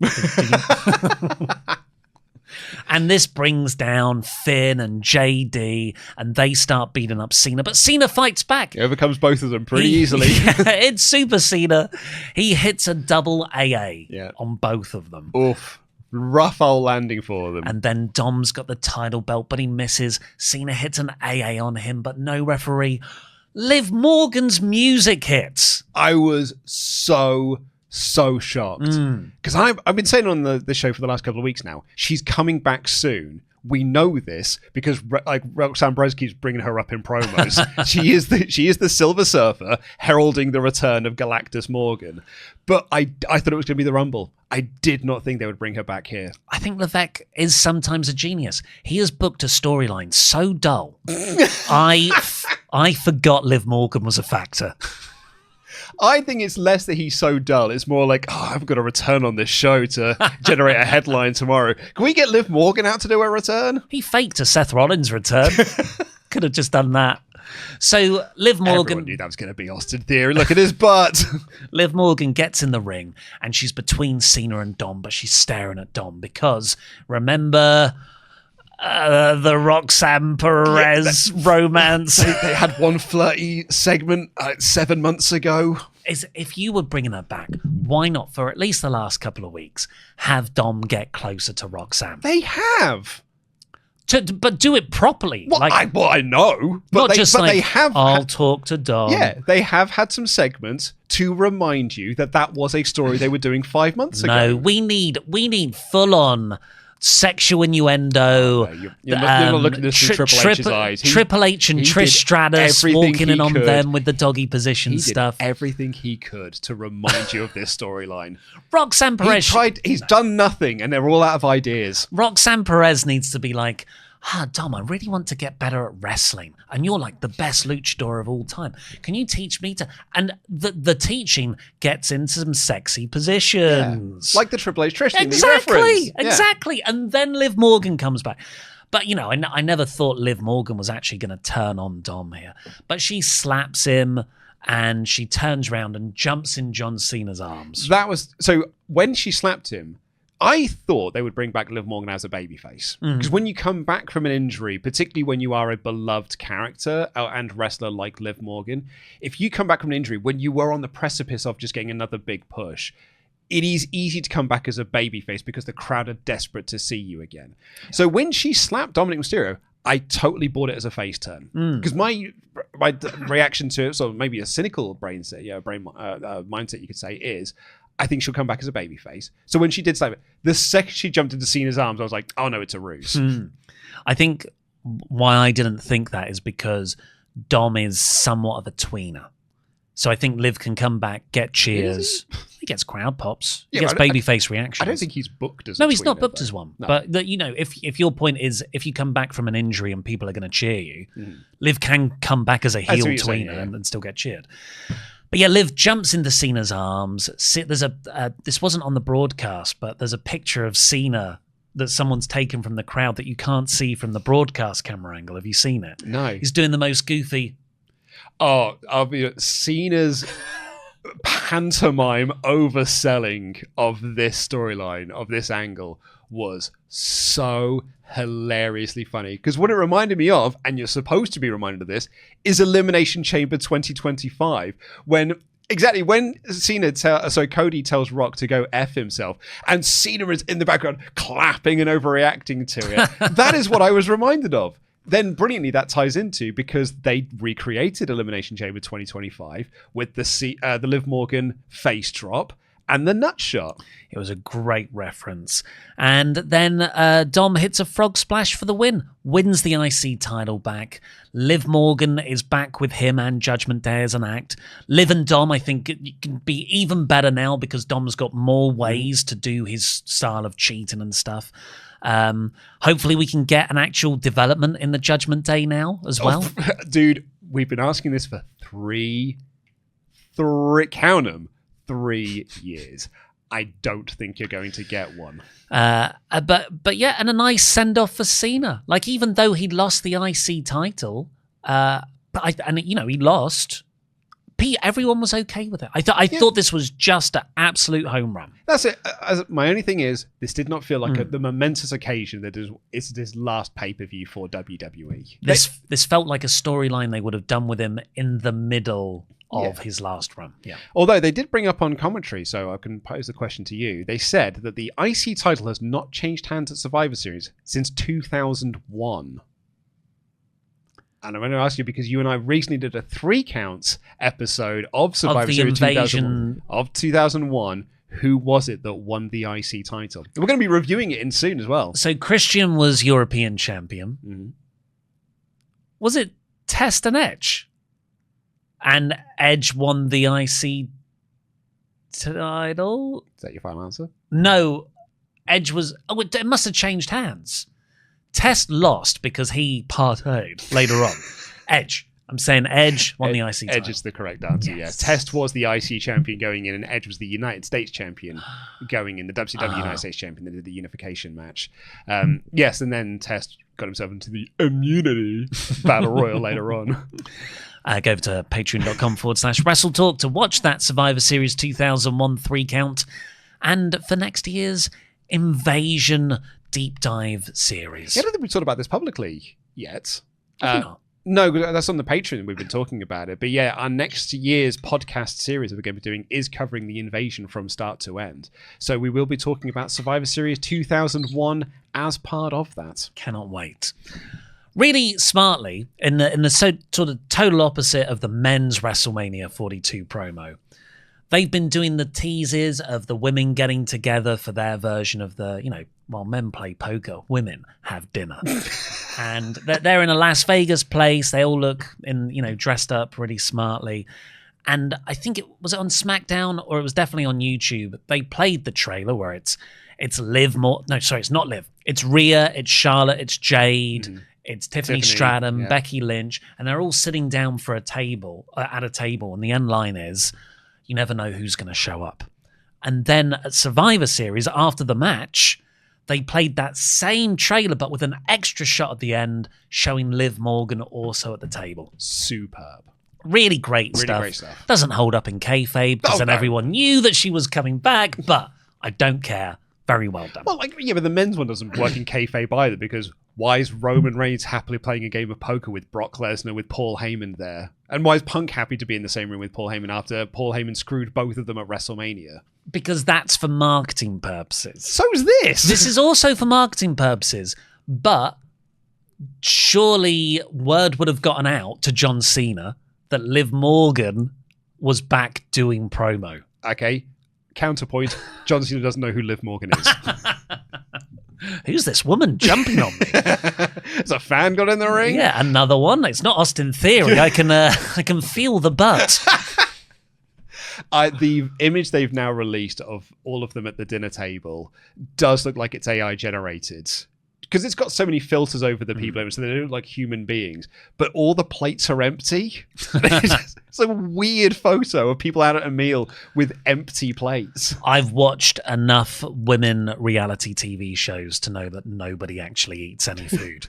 And this brings down Finn and JD, and they start beating up Cena. But Cena fights back. He overcomes both of them pretty easily. It's Super Cena. He hits a double AA on both of them. Oof. Rough old landing for them. And then Dom's got the title belt, but he misses. Cena hits an AA on him, but no referee. Liv Morgan's music hits. I was so shocked, because I've been saying on the show for the last couple of weeks now, she's coming back soon. We know this because Roxanne Perez keeps bringing her up in promos. she is the Silver Surfer heralding the return of Galactus Morgan. But I thought it was going to be the Rumble. I did not think they would bring her back here. I think Vacquer is sometimes a genius. He has booked a storyline so dull. I forgot Liv Morgan was a factor. I think it's less that he's so dull. It's more like, I've got to return on this show to generate a headline tomorrow. Can we get Liv Morgan out to do a return? He faked a Seth Rollins return. Could have just done that. So Liv Morgan... Everyone knew that was going to be Austin Theory. Look at his butt. Liv Morgan gets in the ring, and she's between Cena and Dom, but she's staring at Dom because, remember... the Roxanne Perez romance. They had one flirty segment 7 months ago. If you were bringing her back, why not, for at least the last couple of weeks, have Dom get closer to Roxanne? They have. But do it properly. Well, I know. But they have. I'll talk to Dom. Yeah, they have had some segments to remind you that was a story they were doing 5 months ago. No, we need full-on... sexual innuendo. You're not looking at this through Triple H's eyes. Triple H and Trish Stratus walking in on them with the doggy position stuff. Did everything he could to remind you of this storyline. Roxanne Perez. He's done nothing, and they're all out of ideas. Roxanne Perez needs to be like, Dom, I really want to get better at wrestling. And you're like the best luchador of all time. Can you teach me to... And the teaching gets into some sexy positions. Like the Triple H Trish thing that you Exactly, referenced. exactly. And then Liv Morgan comes back. But, you know, I never thought Liv Morgan was actually going to turn on Dom here. But she slaps him and she turns around and jumps in John Cena's arms. That was... So when she slapped him, I thought they would bring back Liv Morgan as a babyface. Because when you come back from an injury, particularly when you are a beloved character and wrestler like Liv Morgan, if you come back from an injury when you were on the precipice of just getting another big push, it is easy to come back as a babyface because the crowd are desperate to see you again. So when she slapped Dominik Mysterio, I totally bought it as a face turn. Because my reaction to it, so maybe a cynical mindset you could say, is I think she'll come back as a babyface. So when she did slap it, the second she jumped into Cena's arms, I was like, oh no, it's a ruse. I think why I didn't think that is because Dom is somewhat of a tweener. So I think Liv can come back, get cheers. He gets crowd pops. He gets babyface reactions. I don't think he's booked as No, a he's not tweener, booked though. as one. No. But, you know, if your point is if you come back from an injury and people are going to cheer you, Liv can come back as a heel tweener saying, and still get cheered. But yeah, Liv jumps into Cena's arms. There's this wasn't on the broadcast, but there's a picture of Cena that someone's taken from the crowd that you can't see from the broadcast camera angle. Have you seen it? No. He's doing the most goofy... Oh, I'll be Cena's pantomime overselling of this storyline, of this angle, was so hilariously funny. Because what it reminded me of, and you're supposed to be reminded of this, is Elimination Chamber 2025, when Cody tells Rock to go F himself, and Cena is in the background clapping and overreacting to it. That is what I was reminded of. Then brilliantly that ties into, because they recreated Elimination Chamber 2025 with the Liv Morgan face drop and the nut shot. It was a great reference. And then Dom hits a frog splash for the win, wins the IC title back. Liv Morgan is back with him and Judgment Day as an act. Liv and Dom, I think, it can be even better now because Dom's got more ways to do his style of cheating and stuff. Hopefully we can get an actual development in the Judgment Day now as well. Dude, we've been asking this for 3 years. I don't think you're going to get one. But yeah, and a nice send off for Cena. Like, even though he lost the IC title, he lost. Everyone was okay with it. I thought this was just an absolute home run. That's it. My only thing is, this did not feel like the momentous occasion that is this last pay-per-view for WWE. This felt like a storyline they would have done with him in the middle of his last run. Yeah. Although they did bring up on commentary, so I can pose the question to you. They said that the IC title has not changed hands at Survivor Series since 2001. And I'm going to ask you, because you and I recently did a 3 counts episode of Survivor Series 2001. Who was it that won the IC title? And we're going to be reviewing it in soon as well. So Christian was European champion. Mm-hmm. Was it Test and Edge? And Edge won the IC title? Is that your final answer? No. Edge was... Oh, it must have changed hands. Test lost because he partayed later on. Edge. I'm saying Edge won the IC title. Edge is the correct answer, yes. Test was the IC champion going in, and Edge was the United States champion going in. The WCW United States champion. They did the unification match. Yes, and then Test got himself into the immunity battle royal later on. Go over to patreon.com/WrestleTalk to watch that Survivor Series 2001 3 count. And for next year's Invasion Deep Dive series. I don't think we've talked about this publicly yet. Have we not? No, that's on the Patreon. We've been talking about it. But yeah, our next year's podcast series that we're going to be doing is covering the invasion from start to end. So we will be talking about Survivor Series 2001 as part of that. Cannot wait. Really smartly, in the sort of total opposite of the men's WrestleMania 42 promo, they've been doing the teases of the women getting together for their version of the, while men play poker, women have dinner. And they're in a Las Vegas place. They all look dressed up really smartly. And I think it was on SmackDown, or it was definitely on YouTube. They played the trailer where it's Liv Morgan. No, sorry, it's not Liv. It's Rhea, it's Charlotte, it's Jade, it's Tiffany Stratton, yeah. Becky Lynch, and they're all sitting down for a table, at a table, and the end line is, you never know who's going to show up. And then at Survivor Series, after the match, they played that same trailer, but with an extra shot at the end, showing Liv Morgan also at the table. Superb. Really great stuff. Doesn't hold up in kayfabe, because then everyone knew that she was coming back, but I don't care. Very well done. Well, but the men's one doesn't work in kayfabe either, because why is Roman Reigns happily playing a game of poker with Brock Lesnar with Paul Heyman there? And why is Punk happy to be in the same room with Paul Heyman after Paul Heyman screwed both of them at WrestleMania? Because that's for marketing purposes. So is this. This is also for marketing purposes, but surely word would have gotten out to John Cena that Liv Morgan was back doing promo. Okay. Counterpoint, John Cena doesn't know who Liv Morgan is. Who's this woman jumping on me? Has a fan got in the ring? Yeah, another one. It's not Austin Theory. I can feel the butt. The image they've now released of all of them at the dinner table does look like it's AI generated. Because it's got so many filters over the people, so they don't look like human beings. But all the plates are empty. It's a weird photo of people out at a meal with empty plates. I've watched enough women reality TV shows to know that nobody actually eats any food.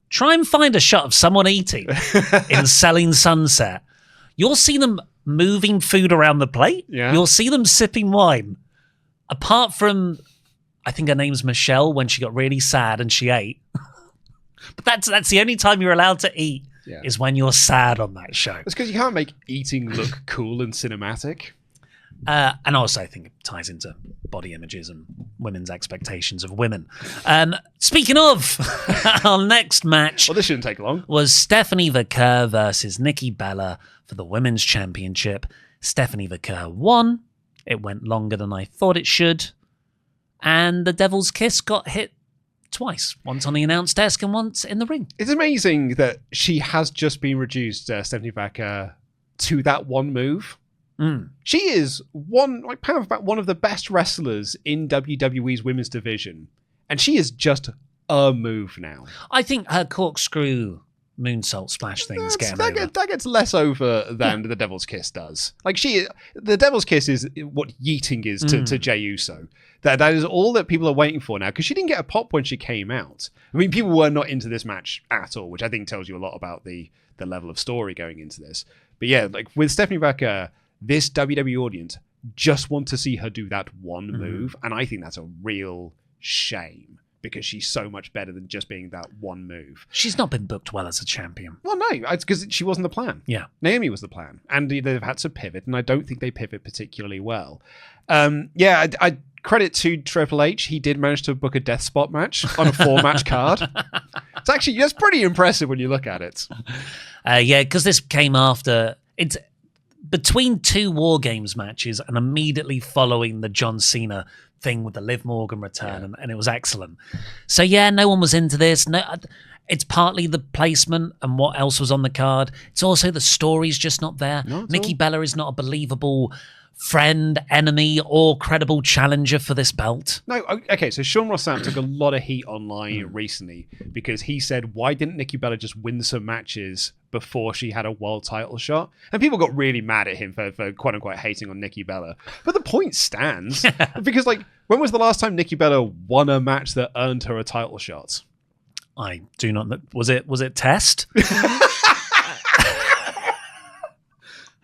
Try and find a shot of someone eating in Selling Sunset. You'll see them moving food around the plate. Yeah. You'll see them sipping wine. Apart from, I think her name's Michelle, when she got really sad and she ate. But that's the only time you're allowed to eat, is when you're sad on that show. It's because you can't make eating look cool and cinematic. And also I think it ties into body images and women's expectations of women. Speaking of, our next match... Well, this shouldn't take long. ...was Stephanie Vacquer versus Nikki Bella for the Women's Championship. Stephanie Vacquer won. It went longer than I thought it should. And the Devil's Kiss got hit twice. Once on the announce desk and once in the ring. It's amazing that she has just been reduced, Stephanie Vacquer, to that one move. She is one of the best wrestlers in WWE's women's division. And she is just a move now. I think her corkscrew moonsault splash thing's getting over. That gets less over than the Devil's Kiss does. The Devil's Kiss is what yeeting is to Jey Uso. That is all that people are waiting for now, because she didn't get a pop when she came out. I mean, people were not into this match at all, which I think tells you a lot about the level of story going into this. But yeah, with Stephanie Vacquer, this WWE audience just want to see her do that one move, and I think that's a real shame, because she's so much better than just being that one move. She's not been booked well as a champion. Well, no, it's because she wasn't the plan. Yeah. Naomi was the plan, and they've had to pivot, and I don't think they pivot particularly well. I credit to Triple H. He did manage to book a death spot match on a 4-match card. That's pretty impressive when you look at it. Because this came after... It's between 2 WarGames matches and immediately following the John Cena thing with the Liv Morgan return, and it was excellent. So no one was into this. No, it's partly the placement and what else was on the card. It's also the story's just not there. Nikki Bella is not a believable friend, enemy, or credible challenger for this belt. No, okay, so Sean Ross Sapp took a lot of heat online recently because he said, why didn't Nikki Bella just win some matches before she had a world title shot? And people got really mad at him for quote-unquote hating on Nikki Bella. But the point stands, because when was the last time Nikki Bella won a match that earned her a title shot? I do not know. Was it Test?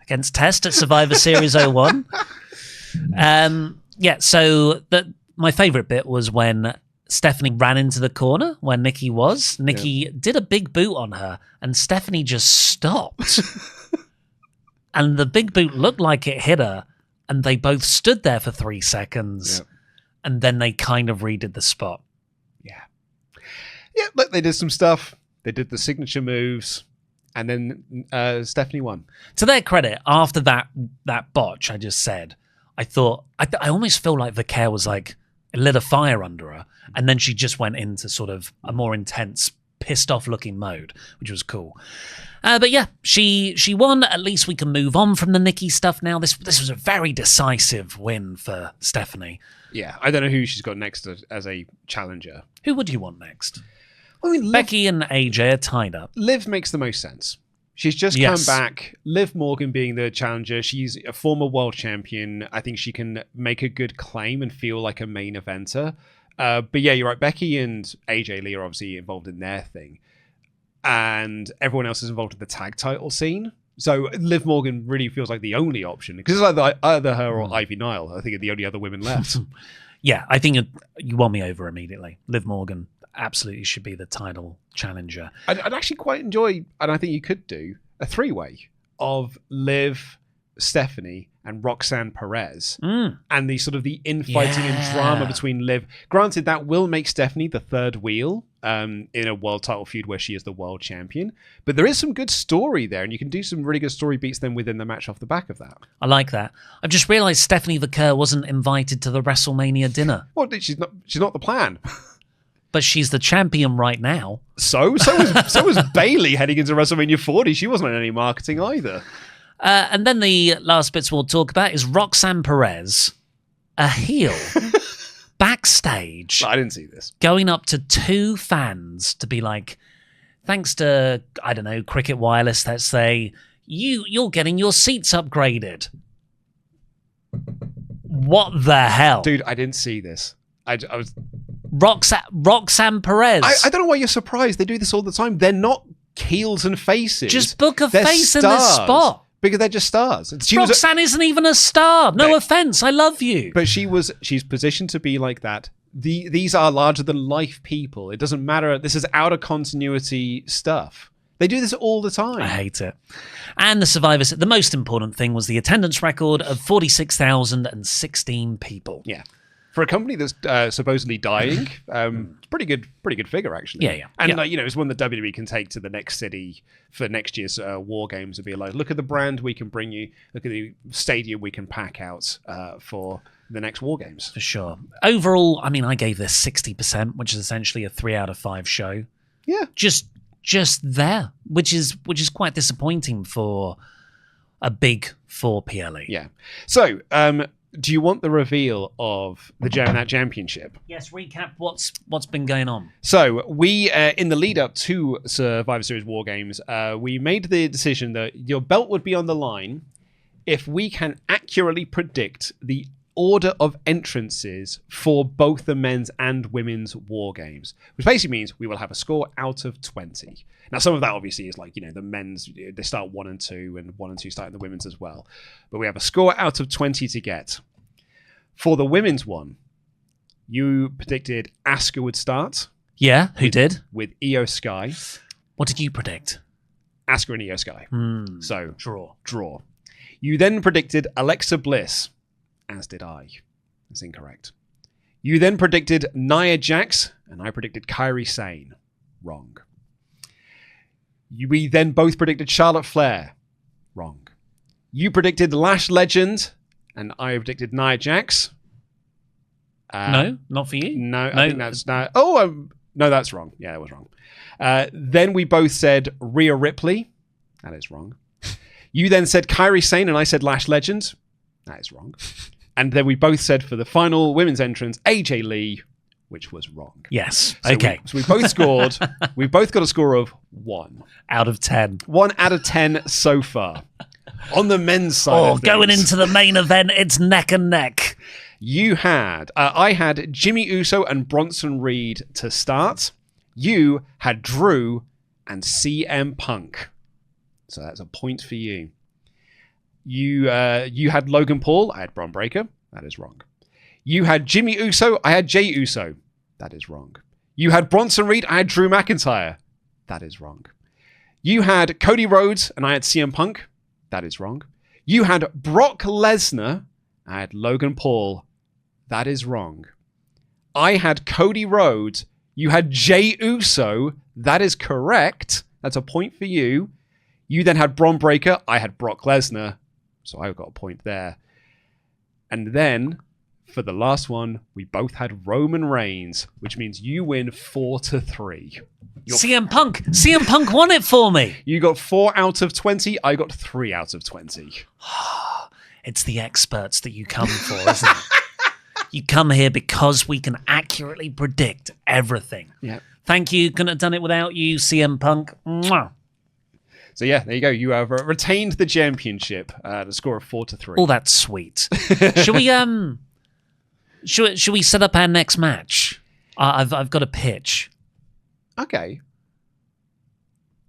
Against Test at Survivor Series 01. So my favourite bit was when Stephanie ran into the corner where Nikki was. Nikki did a big boot on her, and Stephanie just stopped. And the big boot looked like it hit her, and they both stood there for 3 seconds, and then they kind of redid the spot. Yeah, look, they did some stuff. They did the signature moves. And then Stephanie won. To their credit, after that botch I just said, I thought, I almost feel like Vacquer was it lit a fire under her. And then she just went into sort of a more intense pissed off looking mode, which was cool. But yeah, she won. At least we can move on from the Nikki stuff now. This was a very decisive win for Stephanie. Yeah, I don't know who she's got next as a challenger. Who would you want next? I mean, Becky and AJ are tied up. Liv makes the most sense. She's just come back. Liv Morgan being the challenger. She's a former world champion. I think she can make a good claim and feel like a main eventer. But yeah, you're right. Becky and AJ Lee are obviously involved in their thing. And everyone else is involved in the tag title scene. So Liv Morgan really feels like the only option. Because it's either her or Ivy Nile. I think are the only other women left. Yeah, I think you won me over immediately. Liv Morgan absolutely should be the title challenger. I'd actually quite enjoy, and I think you could do, a three-way of Liv, Stephanie, and Roxanne Perez. And the sort of the infighting and drama between Liv. Granted, that will make Stephanie the third wheel in a world title feud where she is the world champion. But there is some good story there, and you can do some really good story beats then within the match off the back of that. I like that. I've just realised Stephanie Vacquer wasn't invited to the WrestleMania dinner. Well, she's not the plan. But she's the champion right now. So was Bayley heading into WrestleMania 40. She wasn't on any marketing either. And then the last bits we'll talk about is Roxanne Perez, a heel, backstage. I didn't see this. Going up to two fans to be like, thanks to, I don't know, Cricket Wireless, let's say, you're getting your seats upgraded. What the hell? Dude, I didn't see this. I was... Roxanne Perez. I don't know why you're surprised. They do this all the time. They're not heels and faces. Just book a face in this spot. Because they're just stars. Roxanne isn't even a star. No offense. I love you. But she's positioned to be like that. These are larger than life people. It doesn't matter. This is out of continuity stuff. They do this all the time. I hate it. And the Survivors, the most important thing was the attendance record of 46,016 people. Yeah. For a company that's supposedly dying, it's pretty good figure actually. Yeah. And it's one that WWE can take to the next city for next year's WarGames and be like, look at the brand we can bring you, look at the stadium we can pack out for the next WarGames. For sure. Overall, I mean, I gave this 60%, which is essentially a 3 out of 5 show. Yeah. Just there, which is quite disappointing for a big 4 PLE. Yeah. So, do you want the reveal of the Championship? Yes, recap what's been going on. So we, in the lead up to Survivor Series WarGames, we made the decision that your belt would be on the line if we can accurately predict the order of entrances for both the men's and women's WarGames, which basically means we will have a score out of 20. Now, some of that obviously is like, the men's, they start 1 and 2, and 1 and 2 start in the women's as well. But we have a score out of 20 to get. For the women's one, you predicted Asuka would start. Yeah, who did? With Io Sky. What did you predict? Asuka and Io Sky. So, draw. You then predicted Alexa Bliss, as did I. That's incorrect. You then predicted Nia Jax, and I predicted Kairi Sane. Wrong. We then both predicted Charlotte Flair. Wrong. You predicted Lash Legend, and I predicted Nia Jax. No, not for you. No, I think that's no. No, that's wrong. Yeah, that was wrong. Then we both said Rhea Ripley. That is wrong. You then said Kairi Sane, and I said Lash Legend. That is wrong. And then we both said for the final women's entrance, AJ Lee, which was wrong. Yes. So okay. We both scored. We both got a score of 1 out of 10. 1 out of 10 so far. On the men's side of things. Going into the main event, it's neck and neck. I had Jimmy Uso and Bronson Reed to start. You had Drew and CM Punk. So that's a point for you. You had Logan Paul. I had Braun Breaker. That is wrong. You had Jimmy Uso. I had Jey Uso. That is wrong. You had Bronson Reed. I had Drew McIntyre. That is wrong. You had Cody Rhodes, and I had CM Punk. That is wrong. You had Brock Lesnar. I had Logan Paul. That is wrong. I had Cody Rhodes. You had Jey Uso. That is correct. That's a point for you. You then had Braun Breaker. I had Brock Lesnar. So I got a point there. And then for the last one, we both had Roman Reigns, which means you win 4-3. CM Punk won it for me. You got 4 out of 20. I got 3 out of 20. It's the experts that you come for, isn't it? You come here because we can accurately predict everything. Yeah. Thank you. Couldn't have done it without you, CM Punk. Mwah. So yeah, there you go. You have retained the championship. The score of 4-3. Oh, that's sweet. Should we set up our next match? I've got a pitch. Okay.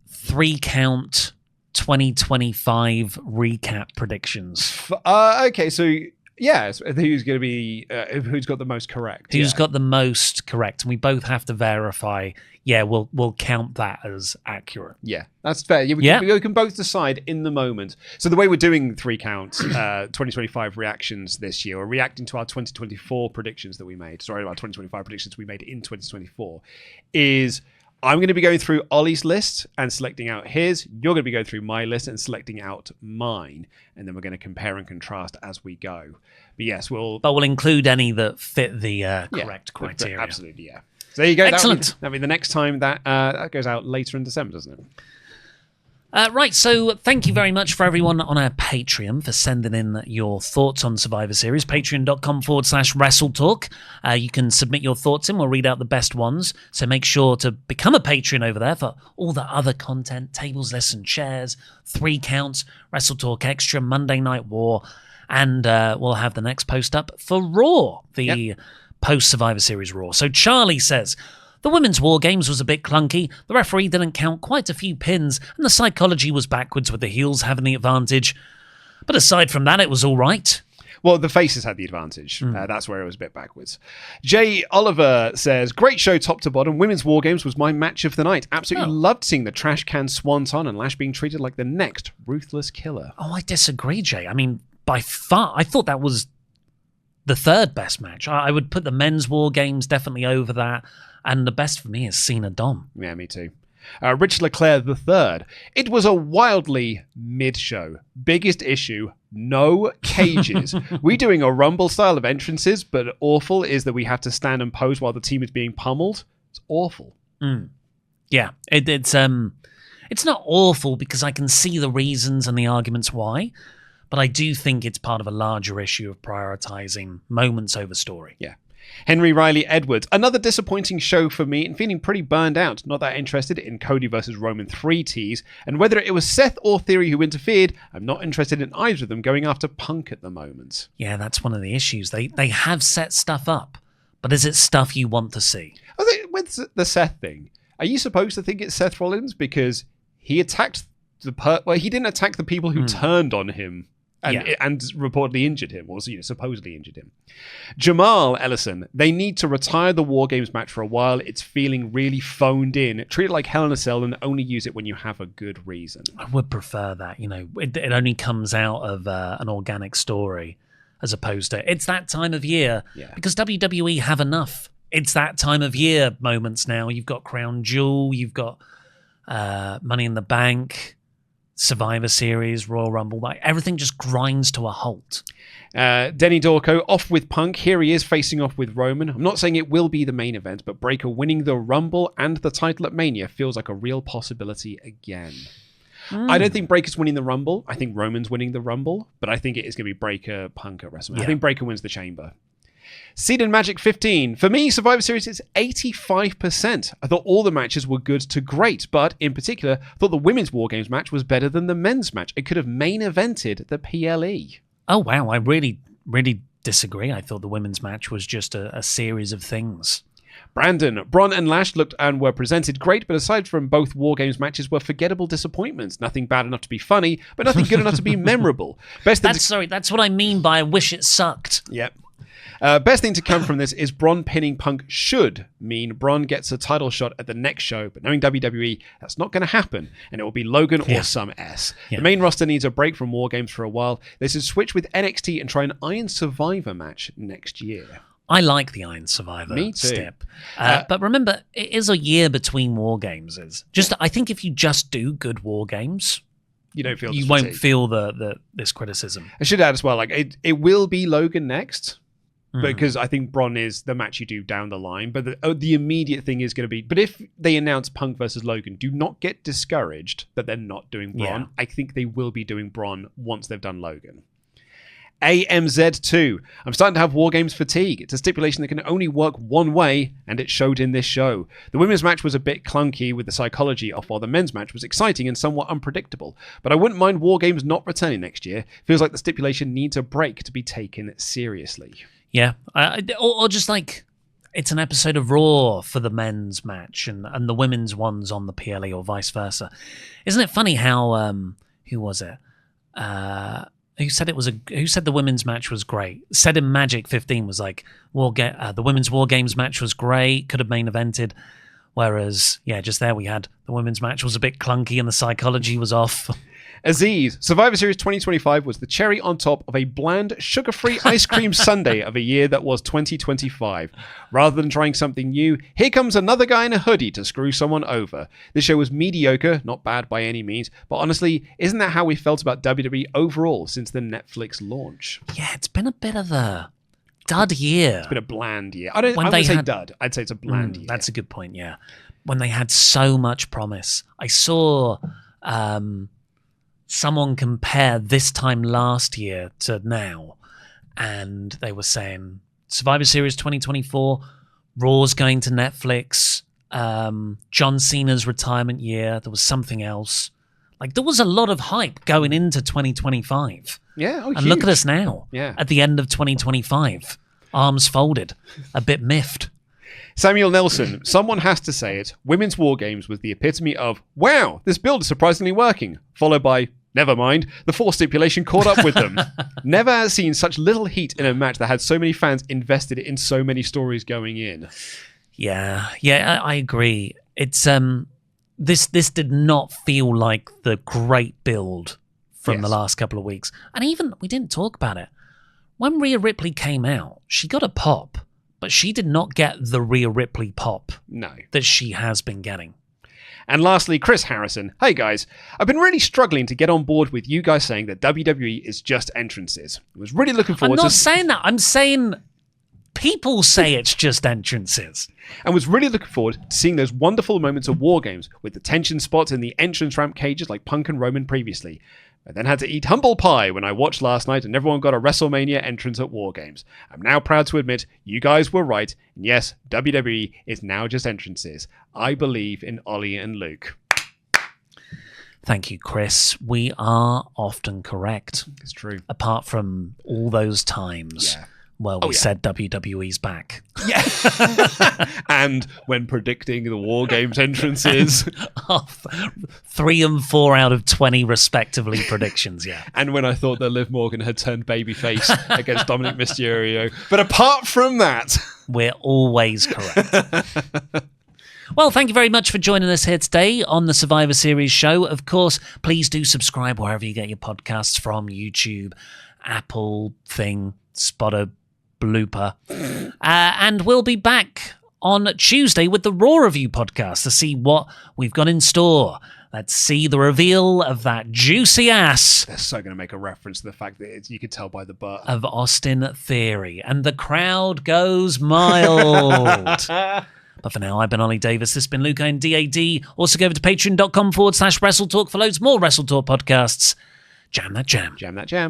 3 count 2025 recap predictions. Okay, so yes, who's going to be who's got the most correct? Who's got the most correct? And we both have to verify. Yeah, we'll count that as accurate. Yeah, that's fair. We can both decide in the moment. So the way we're doing 3 counts 2025 reactions this year, we're reacting to our 2024 predictions that we made. Sorry, our 2025 predictions we made in 2024 is I'm going to be going through Ollie's list and selecting out his. You're going to be going through my list and selecting out mine. And then we're going to compare and contrast as we go. But yes, we'll include any that fit the correct criteria. Absolutely, yeah. So there you go. Excellent. That'll be the next time that goes out later in December, doesn't it? Right, so thank you very much for everyone on our Patreon for sending in your thoughts on Survivor Series. Patreon.com/WrestleTalk. You can submit your thoughts in. We'll read out the best ones. So make sure to become a Patreon over there for all the other content, tables, lists, and shares, 3 counts, WrestleTalk Extra, Monday Night War, and we'll have the next post up for Raw, the post-Survivor Series Raw. So Charlie says, the women's War Games was a bit clunky, the referee didn't count quite a few pins, and the psychology was backwards with the heels having the advantage. But aside from that, it was all right. Well, the faces had the advantage. That's where it was a bit backwards. Jay Oliver says, great show top to bottom. Women's War Games was my match of the night. Absolutely loved seeing the trash can swanton and Lash being treated like the next ruthless killer. Oh, I disagree, Jay. I mean, by far, I thought that was the third best match. I would put the men's War Games definitely over that. And the best for me is Cena Dom. Yeah, me too. Rich Leclerc III. It was a wildly mid-show. Biggest issue, no cages. We doing a Rumble style of entrances, but awful is that we have to stand and pose while the team is being pummeled. It's awful. Yeah, it's not awful because I can see the reasons and the arguments why, but I do think it's part of a larger issue of prioritizing moments over story. Yeah. Henry Riley Edwards. Another disappointing show for me and feeling pretty burned out. Not that interested in Cody versus Roman 3 tease. And whether it was Seth or Theory who interfered, I'm not interested in either of them going after Punk at the moment. Yeah, that's one of the issues. They have set stuff up, but is it stuff you want to see? I think with the Seth thing, are you supposed to think it's Seth Rollins? Because he attacked he didn't attack the people who turned on him. And reportedly injured him, or supposedly injured him. Jamal Ellison, they need to retire the War Games match for a while. It's feeling really phoned in. Treat it like Hell in a Cell and only use it when you have a good reason. I would prefer that. It only comes out of an organic story as opposed to it's that time of year. Yeah. Because WWE have enough. It's that time of year moments now. You've got Crown Jewel, you've got Money in the Bank, Survivor Series, Royal Rumble, like everything just grinds to a halt. Denny Dorco off with Punk. Here he is facing off with Roman. I'm not saying it will be the main event, but Breakker winning the Rumble and the title at Mania feels like a real possibility again. I don't think Breakker's winning the Rumble. I think Roman's winning the Rumble, but I think it is going to be Breakker Punk at WrestleMania. I think Breakker wins the Chamber. Seed and Magic 15. For me, Survivor Series is 85%. I thought all the matches were good to great, but in particular, I thought the women's War Games match was better than the men's match. It could have main evented the PLE. Oh, wow. I really, really disagree. I thought the women's match was just a series of things. Brandon, Braun and Lash looked and were presented great, but aside from both War Games matches were forgettable disappointments. Nothing bad enough to be funny, but nothing good enough to be memorable. That's what I mean by I wish it sucked. Yep. Best thing to come from this is Braun pinning Punk should mean Braun gets a title shot at the next show, but knowing WWE, that's not going to happen, and it will be Logan or some S. The main roster needs a break from War Games for a while. They should switch with NXT and try an Iron Survivor match next year. I like the Iron Survivor step. But remember, it is a year between War Games. I think if you just do good War Games, you won't feel this criticism. I should add as well, like it will be Logan next. because I think Braun is the match you do down the line. But the immediate thing is going to be, but if they announce Punk versus Logan, do not get discouraged that they're not doing Braun. Yeah. I think they will be doing Braun once they've done Logan. AMZ2. I'm starting to have WarGames fatigue. It's a stipulation that can only work one way, and it showed in this show. The women's match was a bit clunky with the psychology off, while the men's match was exciting and somewhat unpredictable. But I wouldn't mind WarGames not returning next year. Feels like the stipulation needs a break to be taken seriously. Yeah. Or just like, it's an episode of Raw for the men's match and the women's ones on the PLE or vice versa. Isn't it funny how, who was it? Who said who said the women's match was great? Said in Magic 15 was like, the women's WarGames match was great, could have main evented. Whereas, yeah, just there we had the women's match was a bit clunky and the psychology was off. Aziz, Survivor Series 2025 was the cherry on top of a bland, sugar-free ice cream sundae of a year that was 2025. Rather than trying something new, here comes another guy in a hoodie to screw someone over. This show was mediocre, not bad by any means, but honestly, isn't that how we felt about WWE overall since the Netflix launch? Yeah, it's been a bit of a dud year. It's been a bland year. I wouldn't say dud. I'd say it's a bland year. That's a good point, yeah. When they had so much promise. I saw someone compare this time last year to now, and they were saying Survivor Series 2024, Raw's going to Netflix, John Cena's retirement year, there was something else. Like, there was a lot of hype going into 2025. Yeah, and look at us now, yeah, at the end of 2025. Arms folded, a bit miffed. Samuel Nelson, someone has to say it. Women's WarGames was the epitome of, wow, this build is surprisingly working, followed by, never mind, the fourth stipulation caught up with them. Never has seen such little heat in a match that had so many fans invested in so many stories going in. Yeah, I agree. It's this did not feel like the great build from the last couple of weeks. And even, we didn't talk about it. When Rhea Ripley came out, she got a pop, but she did not get the Rhea Ripley pop that she has been getting. And lastly, Chris Harrison. Hey guys, I've been really struggling to get on board with you guys saying that WWE is just entrances. I was really looking forward I'm not saying that. I'm saying people say it's just entrances. And was really looking forward to seeing those wonderful moments of WarGames with the tension spots in the entrance ramp cages like Punk and Roman previously. I then had to eat humble pie when I watched last night and everyone got a WrestleMania entrance at WarGames. I'm now proud to admit you guys were right, and yes, WWE is now just entrances. I believe in Ollie and Luke. Thank you, Chris. We are often correct. It's true. Apart from all those times where we said WWE's back. Yeah. And when predicting the WarGames entrances. 3 and 4 out of 20 respectively predictions, yeah. And when I thought that Liv Morgan had turned babyface against Dominik Mysterio. But apart from that, we're always correct. Well, thank you very much for joining us here today on the Survivor Series show. Of course, please do subscribe wherever you get your podcasts from, YouTube, Apple, Spotter, Blooper. And we'll be back on Tuesday with the Raw Review podcast to see what we've got in store. Let's see the reveal of that juicy ass. They're so going to make a reference to the fact that you could tell by the butt. Of Austin Theory. And the crowd goes mild. But for now, I've been Ollie Davis. This has been Luca and DAD. Also go over to patreon.com/WrestleTalk for loads more WrestleTalk podcasts. Jam that jam. Jam that jam.